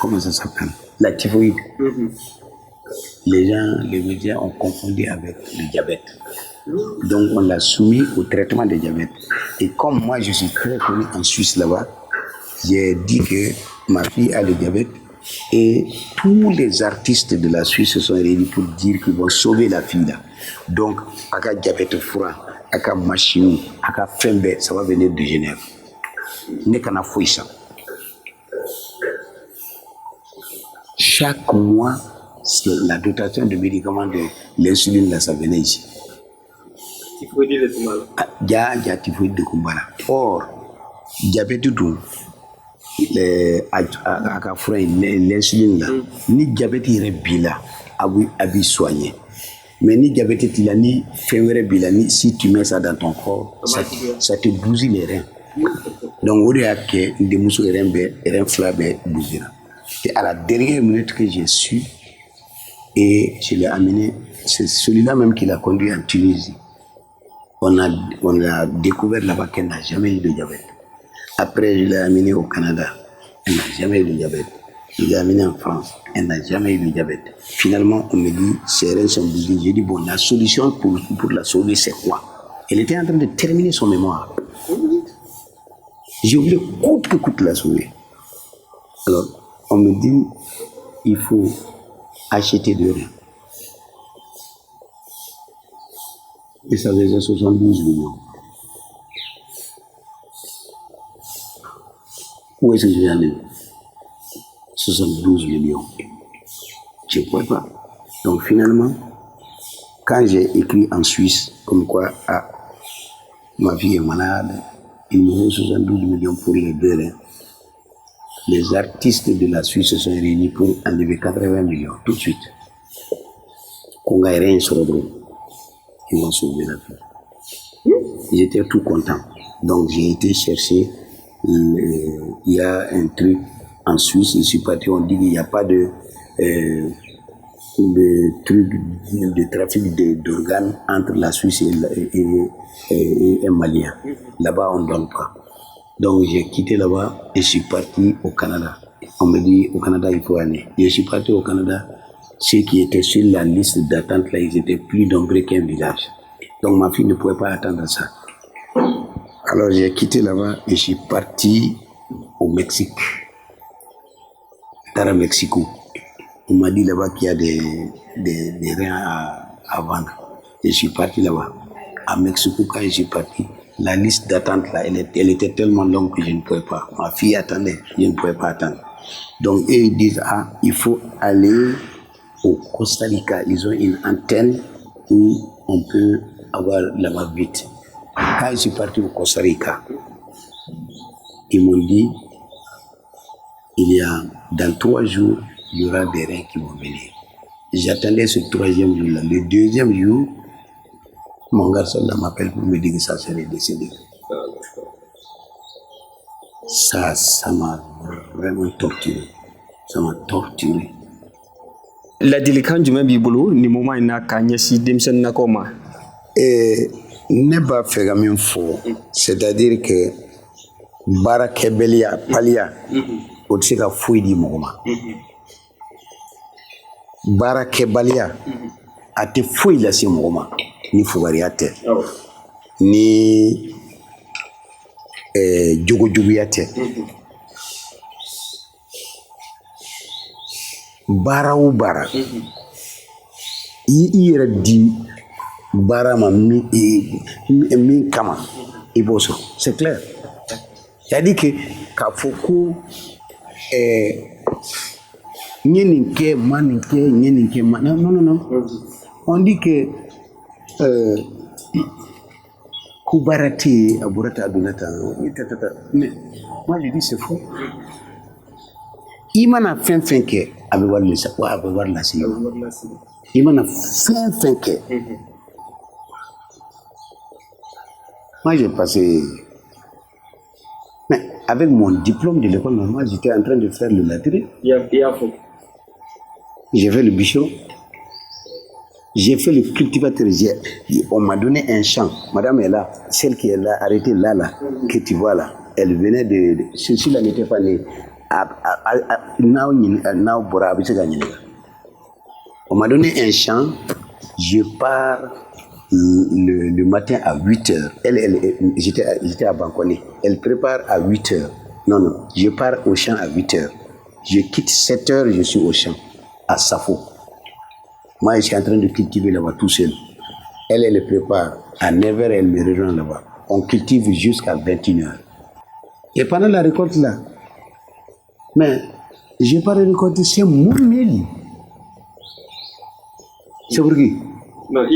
comment ça s'appelle? La typhoïde. Les gens, les médias ont confondu avec le diabète. Donc on l'a soumis au traitement du diabète. Et comme moi je suis très connu en Suisse là-bas, j'ai dit que ma fille a le diabète et tous les artistes de la Suisse se sont réunis pour dire qu'ils vont sauver la fille là. Donc, aka diabète froid, aka machine, aka fembe, ça va venir de Genève. N'est qu'un affoui ça. Chaque mois, la dotation de médicaments de l'insuline là, ça venait ici. Typhoïde de Kumbala. Il y a typhoïde de Kumbala. Or, diabète tout. L'insuline là, ni diabète irait bila, abi soigné. Mais ni diabète il a ni février bila, ni si tu mets ça dans ton corps, ça te bousille les reins. Donc, on a que des mousseaux et reins flabés bousillent. Et à la dernière minute que j'ai su, et je l'ai amené, c'est celui-là même qui l'a conduit en Tunisie. On a découvert là-bas qu'elle n'a jamais eu de diabète. Après, je l'ai amené au Canada. Elle n'a jamais eu de diabète. Je l'ai amené en France. Elle n'a jamais eu de diabète. Finalement, on me dit, ses reins sont bousillés. J'ai dit, bon, la solution pour la sauver, c'est quoi? Elle était en train de terminer son mémoire. J'ai voulu coûte que coûte la sauver. Alors, on me dit, il faut acheter de reins. Et ça faisait 72 millions. Où est-ce que je vais aller? 72 millions. Je ne pouvais pas. Donc finalement, quand j'ai écrit en Suisse, comme quoi ma fille est malade, il me faut 72 millions pour les deux. Les artistes de la Suisse se sont réunis pour enlever 80 millions tout de suite. Qu'on a rien sur le drôle. Ils m'ont sauvé la vie. J'étais tout content. Donc j'ai été chercher. Il y a un truc en Suisse, je suis parti, on dit qu'il n'y a pas de truc de trafic d'organes entre la Suisse et un Malien. Là-bas, on ne donne pas. Donc j'ai quitté là-bas et je suis parti au Canada. On me dit au Canada, il faut aller. Et je suis parti au Canada. Ceux qui étaient sur la liste d'attente, là, ils étaient plus nombreux qu'un village. Donc ma fille ne pouvait pas attendre ça. Alors j'ai quitté là-bas et je suis parti au Mexique. Dans le Mexico. On m'a dit là-bas qu'il y a des reins à vendre. Et je suis parti là-bas. À Mexico, quand je suis parti, la liste d'attente là, elle était tellement longue que je ne pouvais pas. Ma fille attendait, je ne pouvais pas attendre. Donc eux ils disent, il faut aller au Costa Rica. Ils ont une antenne où on peut avoir là-bas vite. Quand je suis parti au Costa Rica, ils m'ont dit, dans 3 jours, il y aura des reins qui vont venir. J'attendais ce 3e jour-là. Le 2e jour, mon garçon m'appelle pour me dire que ça serait décédé. Ça m'a vraiment torturé. Ça m'a torturé. La délicat du même bibolo, ni moment il n'a qu'à si Dimsen Nakoma. Ne b'a fait comme faux. C'est-à-dire que Barakebelia, Palia, au-dessus de la fouille du moment. Barakebalia, a te fouille là, c'est moment. Ni Fougariate, ni Djogojubiate. Bara ou bara. Il a dit bara ma mi kama. Iboso. C'est clair. Il a dit que Kafoko Nyeninke, maninke, nyeninke, non. On dit que Kubarati, Aburata Adunata. Mais moi je dis c'est faux. Il m'a fait que avec voir le savoir, avec voir la scie. Il m'a fait que. Moi j'ai passé. Mais avec mon diplôme de l'école normale, j'étais en train de faire le latré. J'ai fait le bichon. J'ai fait le cultivateur. On m'a donné un champ. Madame est là. Celle qui est là, arrêtée là, que tu vois là. Elle venait de. Celle-ci-là n'était pas née. On m'a donné un champ. Je pars le matin à 8h. J'étais à Banconé. Elle prépare à 8h. Non. Je pars au champ à 8h. Je quitte 7h, je suis au champ. À Safo. Moi, je suis en train de cultiver là-bas tout seul. Elle prépare. À 9h, elle me rejoint là-bas. On cultive jusqu'à 21h. Et pendant la récolte là, mais je n'ai pas récolté, c'est mon mille. C'est pour qui? Non,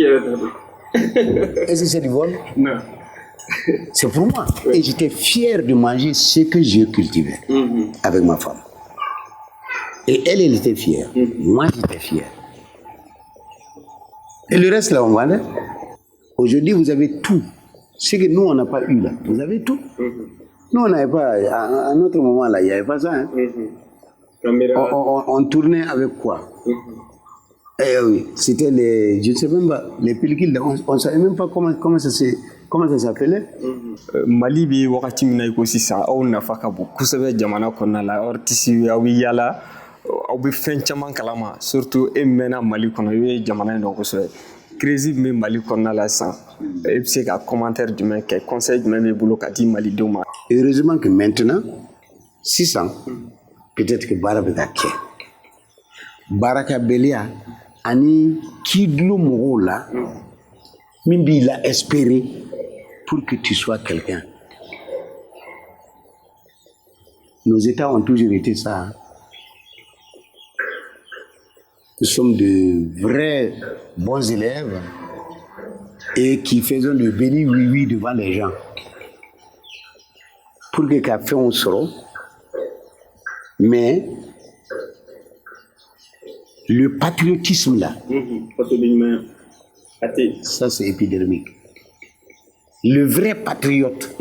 Est-ce que c'est du vol? Non. C'est pour moi. Et j'étais fier de manger ce que je cultivais avec ma femme. Et elle était fière. Moi, j'étais fier. Et le reste, là, on va aller. Aujourd'hui, vous avez tout. Ce que nous, on n'a pas eu là. Vous avez tout. Nous, on n'avait pas. À un autre moment, là, il n'y avait pas ça. Hein. On tournait avec quoi? Eh oui, c'était les. Je ne sais même pas. Les pellicules, on ne savait même pas comment ça s'appelait. Mali bi wakati mina iko sisan aw nafa ka bon kosɛbɛ jamana kɔnɔna la artiste aw bi yala aw bi fɛn caman kalama surtout e mɛnna Mali kɔnɔ i bɛ jamana in dɔn kosɛbɛ crise min bɛ Mali kɔnɔna la sisan e bɛ se ka commentaire jumɛn kɛ conseil jumɛn b'i bolo ka di malidenw ma. Heureusement que maintenant 600 peut-être que baara bɛ ka kɛ baarakɛbaliya ani kidilo mɔgɔw la Mimbi, il a espéré pour que tu sois quelqu'un. Nos États ont toujours été ça. Hein. Nous sommes de vrais bons élèves et qui faisons le béni oui-oui devant les gens. Pour que café on sort, mais le patriotisme là, ça c'est épidermique. Le vrai patriote,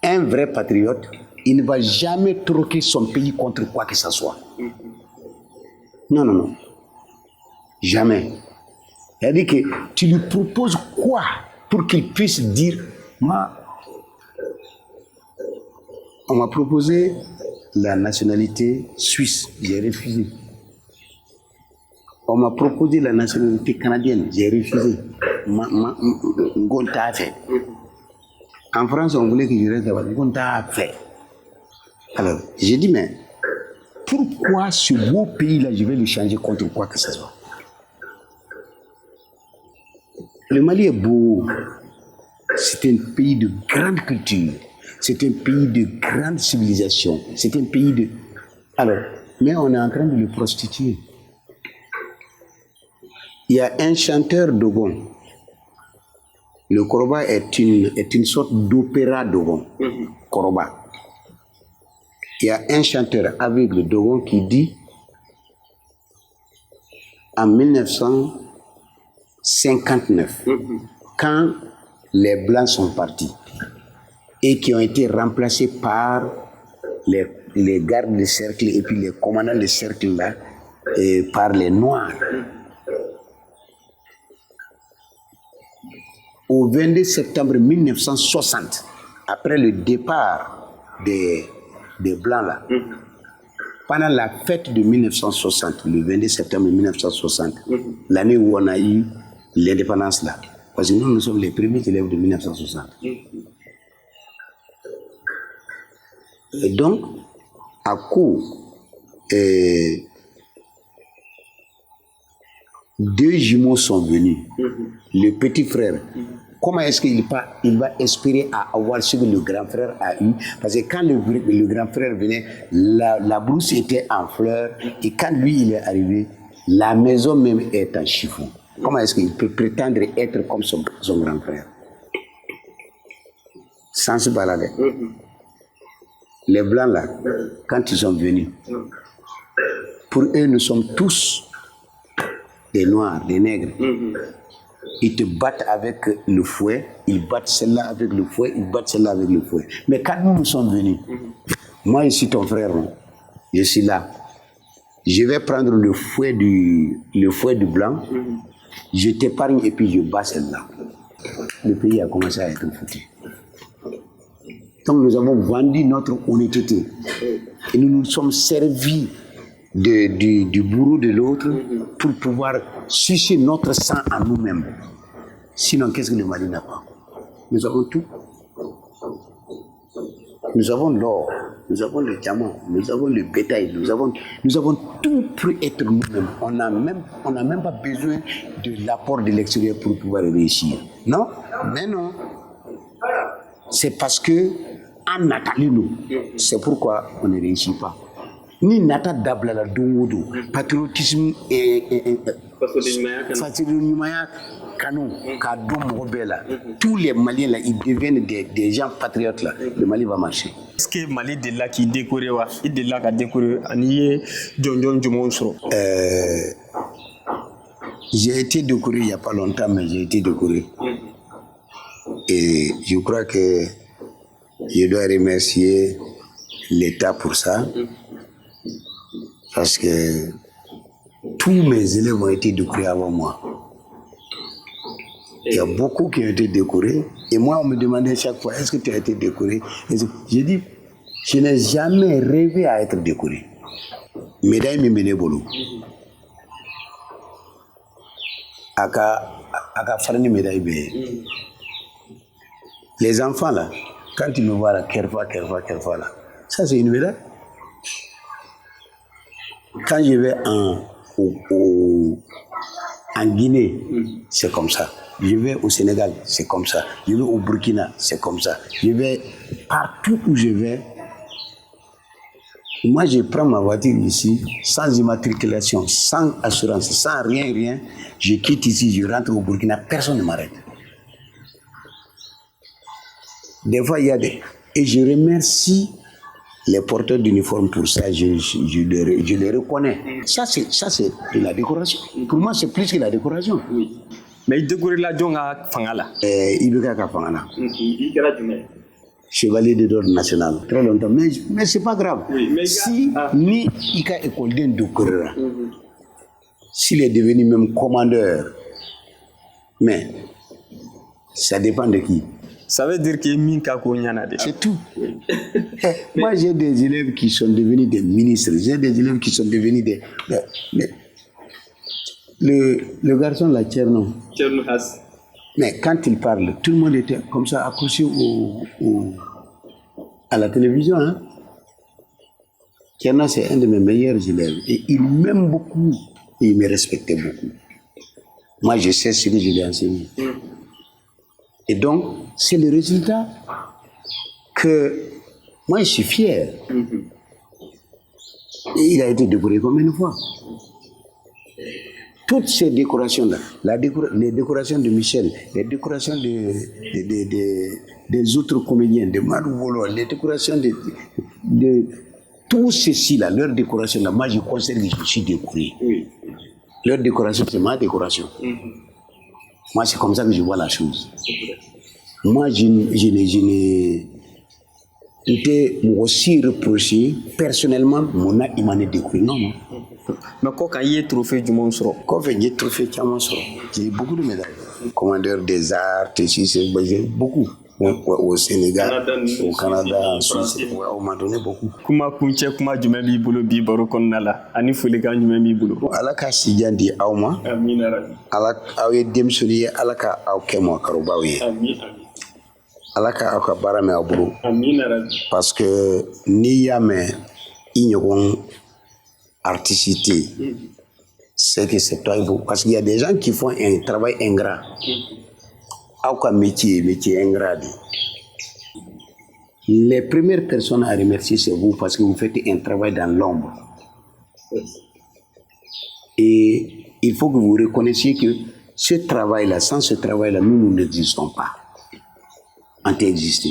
un vrai patriote, il ne va jamais troquer son pays contre quoi que ce soit. Non, non, non. Jamais. C'est-à-dire que tu lui proposes quoi pour qu'il puisse dire, moi, on m'a proposé la nationalité suisse, j'ai refusé. On m'a proposé la nationalité canadienne, j'ai refusé. Ngonta a fait. En France, on voulait que je reste là-bas. Ngonta a fait. Alors, j'ai dit, mais pourquoi ce beau pays-là, je vais le changer contre quoi que ce soit? Le Mali est beau. C'est un pays de grande culture. C'est un pays de grande civilisation. C'est un pays de... Alors, mais on est en train de le prostituer. Il y a un chanteur dogon. Le Koroba est une sorte d'opéra dogon. Koroba. Il y a un chanteur aveugle dogon qui dit en 1959, quand les Blancs sont partis et qui ont été remplacés par les gardes de cercle et puis les commandants de cercle là, et par les Noirs. Au 22 septembre 1960, après le départ des Blancs là, pendant la fête de 1960, le 22 septembre 1960, l'année où on a eu l'indépendance là, parce que nous sommes les premiers élèves de 1960. Et donc, à coup, deux jumeaux sont venus. Le petit frère, comment est-ce qu'il va espérer à avoir ce que le grand frère a eu? Parce que quand le grand frère venait, la brousse était en fleurs, et quand lui il est arrivé, la maison même est en chiffon. Comment est-ce qu'il peut prétendre être comme son grand frère? Sans se balader. Les Blancs là, quand ils sont venus, pour eux nous sommes tous des Noirs, des Nègres. Ils te battent avec le fouet, ils battent celle-là avec le fouet, ils battent celle-là avec le fouet. Mais quand nous sommes venus, moi je suis ton frère, je suis là. Je vais prendre le fouet du blanc, je t'épargne et puis je bats celle-là. Le pays a commencé à être foutu. Donc nous avons vendu notre honnêteté et nous nous sommes servis du bourreau de l'autre pour pouvoir sucer notre sang en nous-mêmes. Sinon, qu'est-ce que le Mali n'a pas? Nous avons tout. Nous avons l'or, nous avons le diamant, nous avons le bétail, nous avons tout pour être nous-mêmes. On n'a même pas besoin de l'apport de l'extérieur pour pouvoir réussir. Non? Mais non. C'est parce que en Nathalie, c'est pourquoi on ne réussit pas. Ni nata dablala dongodo patriotisme et tous les Maliens là, ils deviennent des gens patriotes là. Le Mali va marcher. Est-ce que Mali de là qui décoré wa, il de là qui décoré ani John Jumonso? J'ai été décoré il y a pas longtemps, mais j'ai été décoré. Et je crois que je dois remercier l'État pour ça. Parce que tous mes élèves ont été décorés avant moi. Il y a beaucoup qui ont été décorés. Et moi, on me demandait chaque fois, est-ce que tu as été décoré? J'ai dit, je n'ai jamais rêvé à être décoré. Médaille me menait boulot. Aka farni médaille bé. Les enfants là, quand ils me voient là, kerfa là, ça c'est une médaille. Quand je vais En Guinée, c'est comme ça. Je vais au Sénégal, c'est comme ça. Je vais au Burkina, c'est comme ça. Je vais partout où je vais. Moi, je prends ma voiture ici, sans immatriculation, sans assurance, sans rien. Je quitte ici, je rentre au Burkina, personne ne m'arrête. Des fois, il y a des... Et je remercie les porteurs d'uniforme pour ça, je les reconnais. Ça, c'est de la décoration. Pour moi, c'est plus que la décoration. Oui. Mais il décore la jonga fangala. Il veut qu'à fangala. Chevalier de l'ordre national. Très longtemps. Mais c'est pas grave. Oui, mais si ni Ika école d'un doukoura, s'il est devenu même commandeur, mais ça dépend de qui. Ça veut dire qu'il y a Minka Konyana. C'est tout. Moi, j'ai des élèves qui sont devenus des ministres. J'ai des élèves qui sont devenus des... Le garçon, la Tcherno. Tcherno Has. Mais quand il parle, tout le monde était comme ça accroché à la télévision. Hein? Tcherno, c'est un de mes meilleurs élèves. Et il m'aime beaucoup. Et il me respectait beaucoup. Moi, je sais ce que je lui ai enseigné. Et donc, c'est le résultat que moi, je suis fier. Et il a été décoré combien de fois? Toutes ces décorations-là, les décorations de Michel, les décorations des autres comédiens, de Marou Volo, les décorations de tout ceci-là, leur décoration-là, moi, je considère que je suis décoré. Oui. Leur décoration, c'est ma décoration. Moi, c'est comme ça que je vois la chose. Moi, je n'ai été aussi reproché, personnellement, il m'en est découvert. Non. Mais quand il y a trophée du monde, quand il y a trophée du monde, j'ai beaucoup de médailles. Commandeur des arts, j'ai beaucoup. Au Sénégal, au Canada, en Suisse, on m'a donné beaucoup. Comment kunche kuma jume bi bolo bi baro konnala ani fuliga jume bi bolo ala ka sijandi awma amina rabbi ala awe demsuli ala ka aw kemo karubawi amin ala ka aw ka barame abulu amina rabbi parce que ni yame ignogon artistique c'est que c'est toi parce qu'il y a des gens qui font un travail ingrat. Aucun métier ingrat. Les premières personnes à remercier, c'est vous parce que vous faites un travail dans l'ombre. Et il faut que vous reconnaissiez que ce travail-là, sans ce travail-là, nous n'existons pas. On peut exister.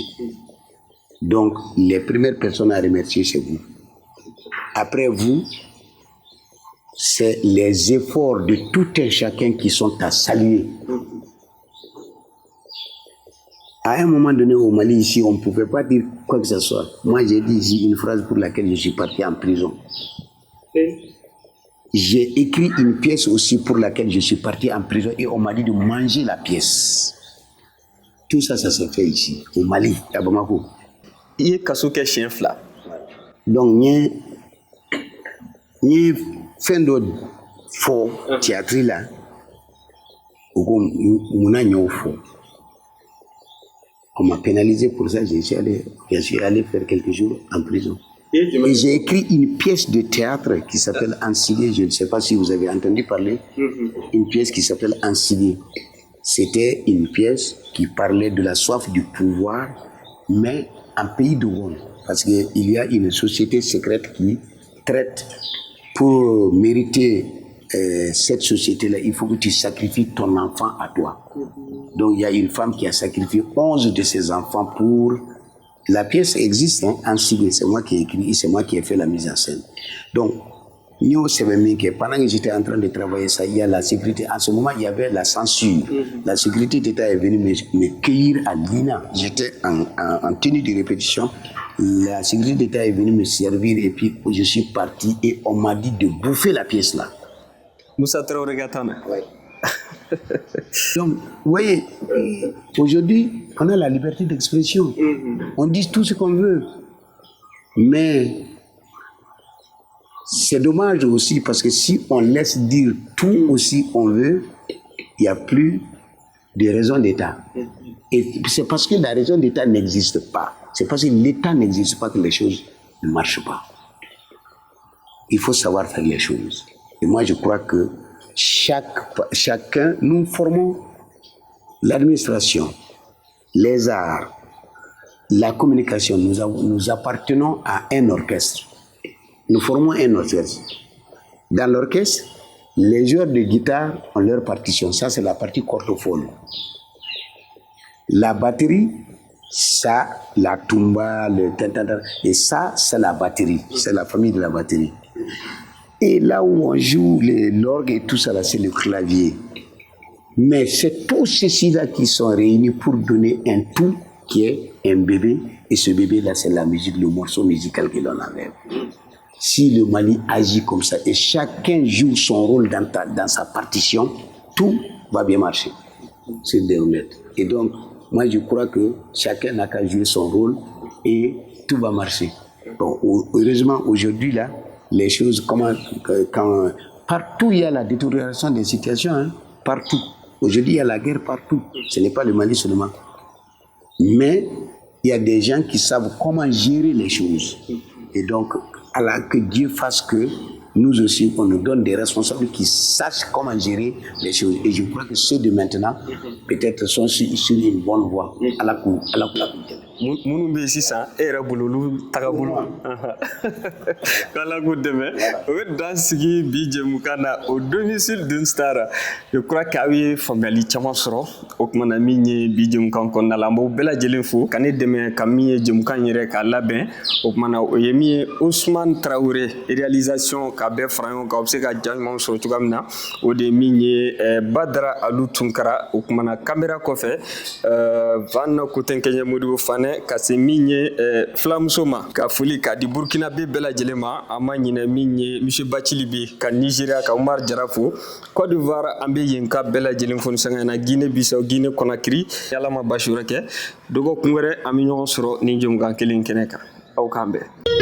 Donc, les premières personnes à remercier, c'est vous. Après vous, c'est les efforts de tout un chacun qui sont à saluer. À un moment donné au Mali, ici, on ne pouvait pas dire quoi que ce soit. Moi, j'ai dit ici une phrase pour laquelle je suis parti en prison. J'ai écrit une pièce aussi pour laquelle je suis parti en prison et on m'a dit de manger la pièce. Tout ça, ça s'est fait ici, au Mali, à Bamako. Il y a un chien flat. Donc, il y a fin de faux théâtre là, on m'a pénalisé pour ça, je suis allé faire quelques jours en prison. Et j'ai écrit une pièce de théâtre qui s'appelle Ensigné, je ne sais pas si vous avez entendu parler, une pièce qui s'appelle Ensigné. C'était une pièce qui parlait de la soif du pouvoir, mais en pays de Gaulle. Parce qu'il y a une société secrète qui traite pour mériter cette société-là, il faut que tu sacrifies ton enfant à toi. Donc il y a une femme qui a sacrifié 11 de ses enfants pour... La pièce existe, hein, en sigle, c'est moi qui ai écrit, c'est moi qui ai fait la mise en scène. Donc, pendant que j'étais en train de travailler ça, il y a la sécurité. En ce moment, il y avait la censure. La sécurité d'État est venue me cueillir à l'INA. J'étais en tenue de répétition. La sécurité d'État est venue me servir et puis je suis parti et on m'a dit de bouffer la pièce là. Moussa Traoré Gatana. Oui. Donc, vous voyez, aujourd'hui, on a la liberté d'expression. On dit tout ce qu'on veut. Mais c'est dommage aussi parce que si on laisse dire tout aussi on veut, il n'y a plus de raison d'État. Et c'est parce que la raison d'État n'existe pas. C'est parce que l'État n'existe pas que les choses ne marchent pas. Il faut savoir faire les choses. Et moi, je crois que chacun, nous formons l'administration, les arts, la communication. Nous appartenons à un orchestre. Nous formons un orchestre. Dans l'orchestre, les joueurs de guitare ont leur partition. Ça, c'est la partie cordophone. La batterie, ça, la tumba, le tintanta, et ça, c'est la batterie. C'est la famille de la batterie. Et là où on joue l'orgue et tout ça, là, c'est le clavier. Mais c'est tous ceci-là qui sont réunis pour donner un tout qui est un bébé. Et ce bébé-là, c'est la musique, le morceau musical que l'on avait. Si le Mali agit comme ça et chacun joue son rôle dans sa partition, tout va bien marcher. C'est honnête. Et donc, moi, je crois que chacun n'a qu'à jouer son rôle et tout va marcher. Bon, heureusement, aujourd'hui, là, les choses, quand partout il y a la détérioration des situations, hein, partout. Aujourd'hui, il y a la guerre partout. Ce n'est pas le Mali seulement. Mais il y a des gens qui savent comment gérer les choses. Et donc, que Dieu fasse que nous aussi, on nous donne des responsables qui sachent comment gérer les choses. Et je crois que ceux de maintenant, peut-être, sont sur une bonne voie. À la coup. Munu be sisan e yɛrɛ bolo olu taga bolo k'ala ko dɛmɛ o bɛ dan sigi bi jɛmukan na au domicile d'une star je crois qu'aw ye faamuyali caman sɔrɔ o kumana min ye bi jɛmukan kɔnɔna la an b'o bɛɛ lajɛlen fo ka ne dɛmɛ ka min ye jɛmukan yɛrɛ k'a labɛn o kumana o ye min ye Ousmane Traoré réalisation ka bɛɛ fara ɲɔgɔn kan o bɛ se ka ja ɲuman sɔrɔ cogoya min na o de ye min ye Badara Alu Tunkara o kumana caméra kɔfɛ Van Kotenkɛɲɛ Modibo Fanɛ ka se min ye filamuso ma ka foli ka di Burkina bɛɛ lajɛlen ma an ma ɲinɛ min ye Monsieur Bacili bi ka Nigeria ka Umar Jara fo Côte d'Ivoire an bɛ yen ka bɛɛ lajɛlen fo ni sanga na Guinée Bissau Guinée Conakry Ala ma basi wɛrɛ kɛ dɔgɔkun wɛrɛ an bɛ ɲɔgɔn sɔrɔ ni jɛmukan kelen kɛnɛ kan aw k'an bɛn